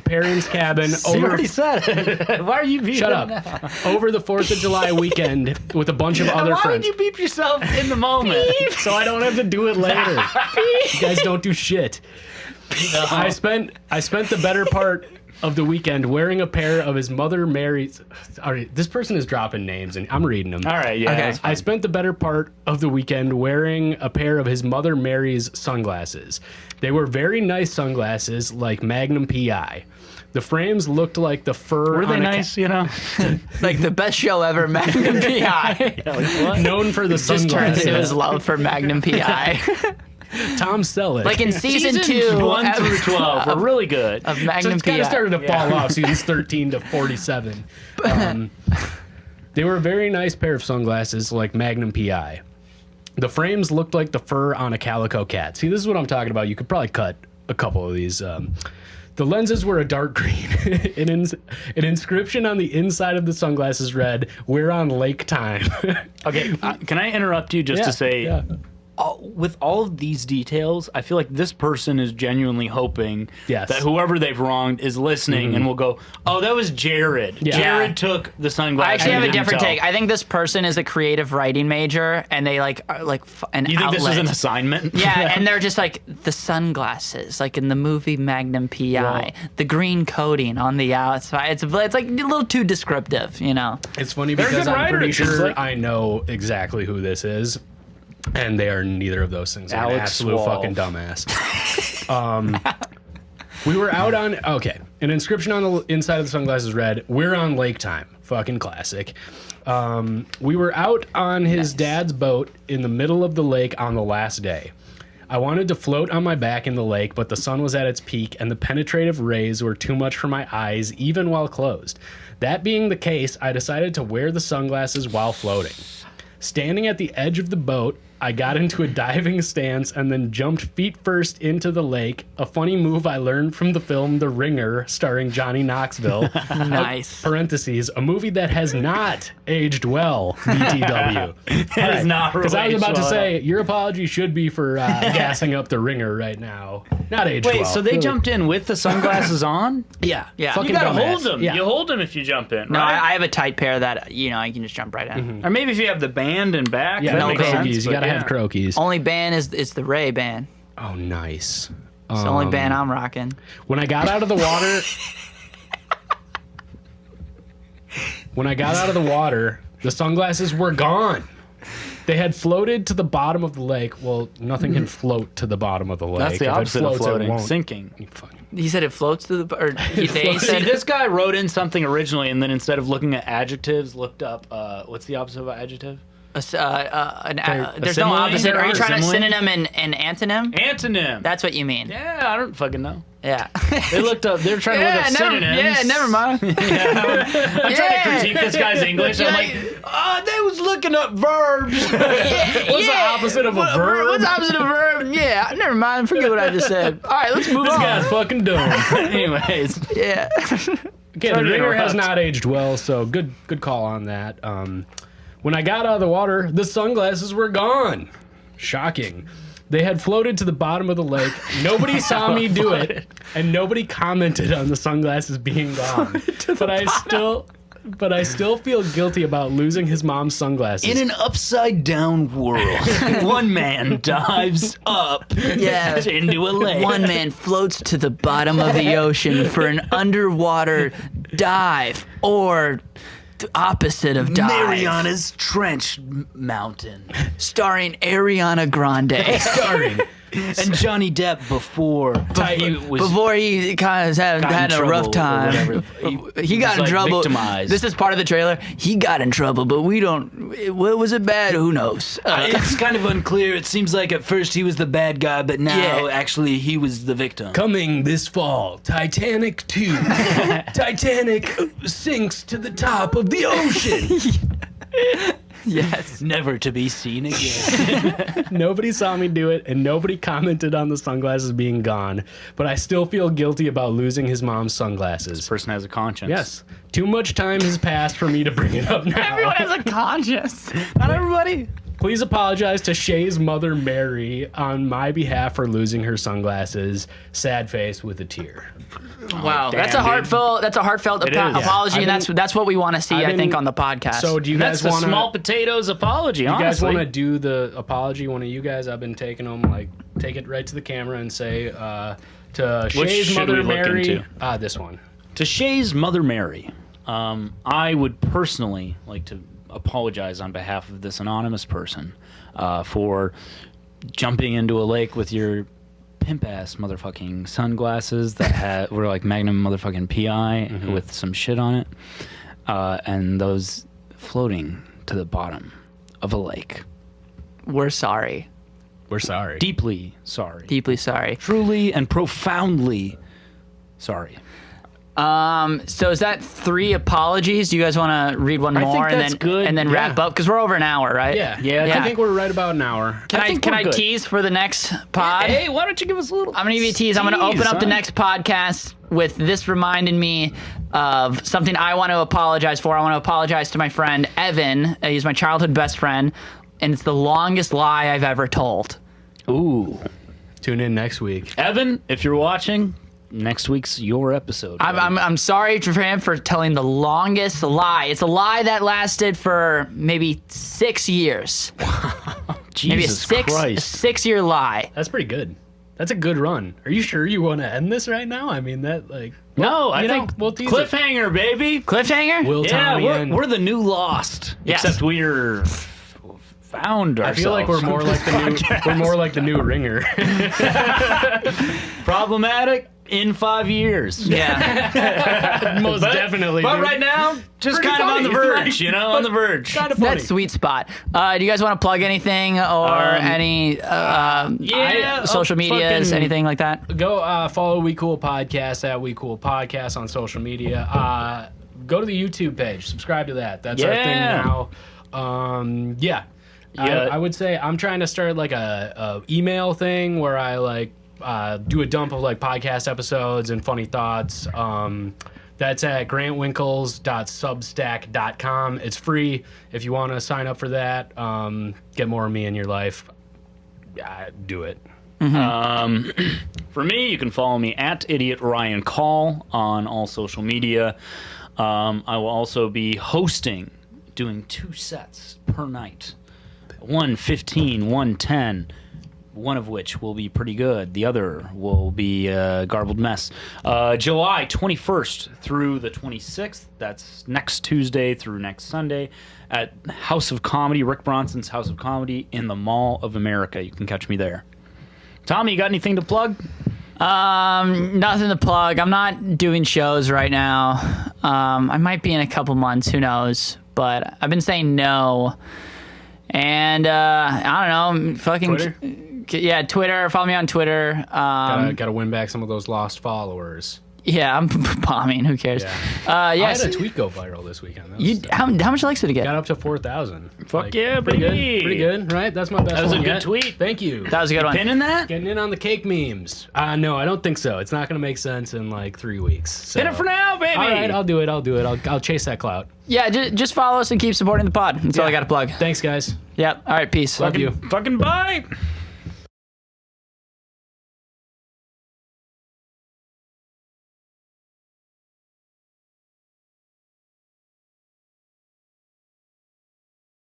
parents' cabin You over. already said it. Why are you beeping? Shut up. now? Over the 4th of July weekend with a bunch of other Why friends. would you beep yourself in the moment? So I don't have to do it later. You guys don't do shit. I spent the better part of the weekend wearing a pair of his mother Mary's. All right, this person is dropping names, and I'm reading them. All right, yeah. Okay. that's fine. I spent the better part of the weekend wearing a pair of his mother Mary's sunglasses. They were very nice sunglasses, like Magnum PI. The frames looked like the fur. Were they on a nice, you know? Like the best show ever, Magnum PI. known for the Just turns into his sunglasses. love for Magnum PI. Tom Selleck. Like in season Seasons 2 1 through 12 were really good. of So Magnum it's kind PI. of started to fall off seasons 13 to 47. They were a very nice pair of sunglasses like Magnum PI. The frames looked like the fur on a calico cat. See, this is what I'm talking about. You could probably cut a couple of these. The lenses were a dark green. An inscription on the inside of the sunglasses read, "We're on lake time." Okay, can I interrupt you just to say, yeah. with all of these details, I feel like this person is genuinely hoping Yes. that whoever they've wronged is listening and will go, "Oh, that was Jared. Yeah. Jared took the I sunglasses." actually have a and didn't different tell." take. I think this person is a creative writing major, and they like are like an You think outlet. this was an assignment? Yeah, and they're just like the sunglasses, like in the movie Magnum PI, Well- the green coating on the outside. It's like a little too descriptive, you know. It's funny They're because good I'm pretty writers. It's sure like- I know exactly who this is, and they are neither of those things. I'm an Alex absolute Swall. fucking dumbass. We were out on an inscription on the inside of the sunglasses read, "We're on lake time." Fucking classic. We were out on his dad's boat in the middle of the lake on the last day. I wanted to float on my back in the lake, but the sun was at its peak and the penetrative rays were too much for my eyes, even while closed. That being the case, I decided to wear the sunglasses while floating. Standing at the edge of the boat, I got into a diving stance and then jumped feet first into the lake, a funny move I learned from the film The Ringer, starring Johnny Knoxville. Nice. Parentheses, a movie that has not aged well, BTW. It is not Because I was aged about to well. say, your apology should be for gassing up The Ringer right now. Not aged Wait, well. so they Really. jumped in with the sunglasses on? Yeah. Yeah. Fucking You gotta dumbass. hold them. Yeah. You hold them if you jump in, No, right? I have a tight pair that I can just jump right in. Or maybe if you have the band and back. Yeah, that no makes croakies. sense, You but gotta yeah. have croakies. Only band is the Ray band. Oh, nice. It's the only band I'm rocking. When I got out of the water, the sunglasses were gone. They had floated to the bottom of the lake. Well, nothing can float to the bottom of the lake. That's the If it opposite of floats, it floating. won't. Sinking. You fucking- He said it floats to the, or they See, said this guy wrote in something originally, and then instead of looking at adjectives, looked up what's the opposite of adjective? there's no simile? opposite. Are you trying to Simile? synonym and antonym? Antonym. That's what you mean. Yeah, I don't fucking know. Yeah. They looked up. They're trying to look up synonyms. Yeah, never mind. I'm trying to critique this guy's English. I'm like, they was looking up verbs. What's the opposite of a verb? What's the opposite of a verb? Yeah, never mind. Forget what I just said. All right, let's move This on. guy's fucking dumb. Anyways, Yeah. Okay, the Sorry to ringer has interrupt. not aged well, so good call on that. When I got out of the water, the sunglasses were gone. Shocking. They had floated to the bottom of the lake. Nobody saw me do it, and nobody commented on the sunglasses being gone. But I still feel guilty about losing his mom's sunglasses. in an upside down world, one man dives up Yeah. into a lake. One man floats to the bottom of the ocean for an underwater dive, or the opposite of dive. Mariana's Trench Mountain. Starring Ariana Grande. Starring. And Johnny Depp before he was Before he kind of had got in a rough trouble or time. whatever. He got was, in like, trouble. victimized. This is part of the trailer. He got in trouble, but we don't. Was it bad? Who knows? It's kind of unclear. It seems like at first he was the bad guy, but now Yeah. actually he was the victim. Coming this fall, Titanic 2. Titanic sinks to the top of the ocean. Yes. Never to be seen again. Nobody saw me do it, and nobody commented on the sunglasses being gone. But I still feel guilty about losing his mom's sunglasses. Person has a conscience. Yes. Too much time has passed for me to bring it up now. Everyone has a conscience. Not everybody. Please apologize to Shay's mother, Mary, on my behalf for losing her sunglasses. Sad face with a tear. Wow, damn, that's a dude. heartfelt. That's a heartfelt It is. apology, Yeah. and that's what we want to see. I've I think been- on the podcast. So do you That's guys the want to? small potatoes apology. You guys honestly, want to do the apology? One of you guys, I've been taking them, like, take it right to the camera and say to Shay's should mother, we look Mary. into? This one. To Shay's mother, Mary, I would personally like to apologize on behalf of this anonymous person for jumping into a lake with your pimp ass motherfucking sunglasses that were like Magnum motherfucking PI with some shit on it, and those floating to the bottom of a lake. we're sorry, We're sorry. Deeply sorry. deeply sorry. Truly and profoundly sorry. So is that 3 apologies? Do you guys want to read one I think more and that's then good. and then wrap Yeah. up? Because we're over an hour, right? Yeah. Yeah, I think we're right about an hour. Can I think can we're I good. tease for the next pod? Hey, why don't you give us a little? I'm gonna give you a tease. I'm gonna open up the huh? next podcast with this reminding me of something I want to apologize for. I want to apologize to my friend Evan. He's my childhood best friend, and it's the longest lie I've ever told. Ooh. Tune in next week. Evan, if you're watching, next week's your episode. buddy. I'm sorry for him for telling the longest lie. It's a lie that lasted for maybe 6 years. Maybe a Jesus six Christ. 6-year lie. That's pretty good. That's a good run. Are you sure you want to end this right now? I mean, that, like... No, I you know, think we'll tease it. cliffhanger, baby. Cliffhanger? Will Yeah, Tommy end. we're the new Lost. Yes. Except we're found I ourselves. feel like we're more like the new Ringer. problematic in 5 years. Yeah. Most definitely. But dude. right now, just Pretty kind of on the funny. verge, you know, on the verge. Kind of funny. That sweet spot. Do you guys want to plug anything or any Yeah, social medias, fucking- anything like that? Go follow We Cool Podcast at We Cool Podcast on social media. Go to the YouTube page. Subscribe to that. That's our thing Yeah. now. Yeah. Yeah. I would say I'm trying to start like a email thing where I like do a dump of like podcast episodes and funny thoughts. That's at grantwinkles.substack.com. It's free if you want to sign up for that. Get more of me in your life. Do it. For me, you can follow me at Idiot Ryan Call on all social media. I will also be doing 2 sets per night. 1:15, 1:10, one of which will be pretty good. The other will be a garbled mess. July 21st through the 26th. That's next Tuesday through next Sunday at House of Comedy, Rick Bronson's House of Comedy in the Mall of America. You can catch me there. Tommy, you got anything to plug? Nothing to plug. I'm not doing shows right now. I might be in a couple months. Who knows? But I've been saying no. And I don't know. Fucking Twitter? Yeah, Twitter. Follow me on Twitter. Gotta win back some of those lost followers. Yeah, I'm bombing. Who cares? I Yes. had a tweet go viral this weekend. That You was- how much likes did it get? got up to 4,000. Fuck yeah, pretty good. baby. Pretty good, right? That's my best That was a one good yet. tweet. Thank you. That was a good one. Pinning that? Getting in on the cake memes. No, I don't think so. It's not going to make sense in like 3 weeks. So. Pin it for now, baby. All right, I'll do it. I'll chase that clout. Yeah, just follow us and keep supporting the pod. That's all I got to plug. Thanks, guys. Yep. All right. Peace. Love you. Fucking bye.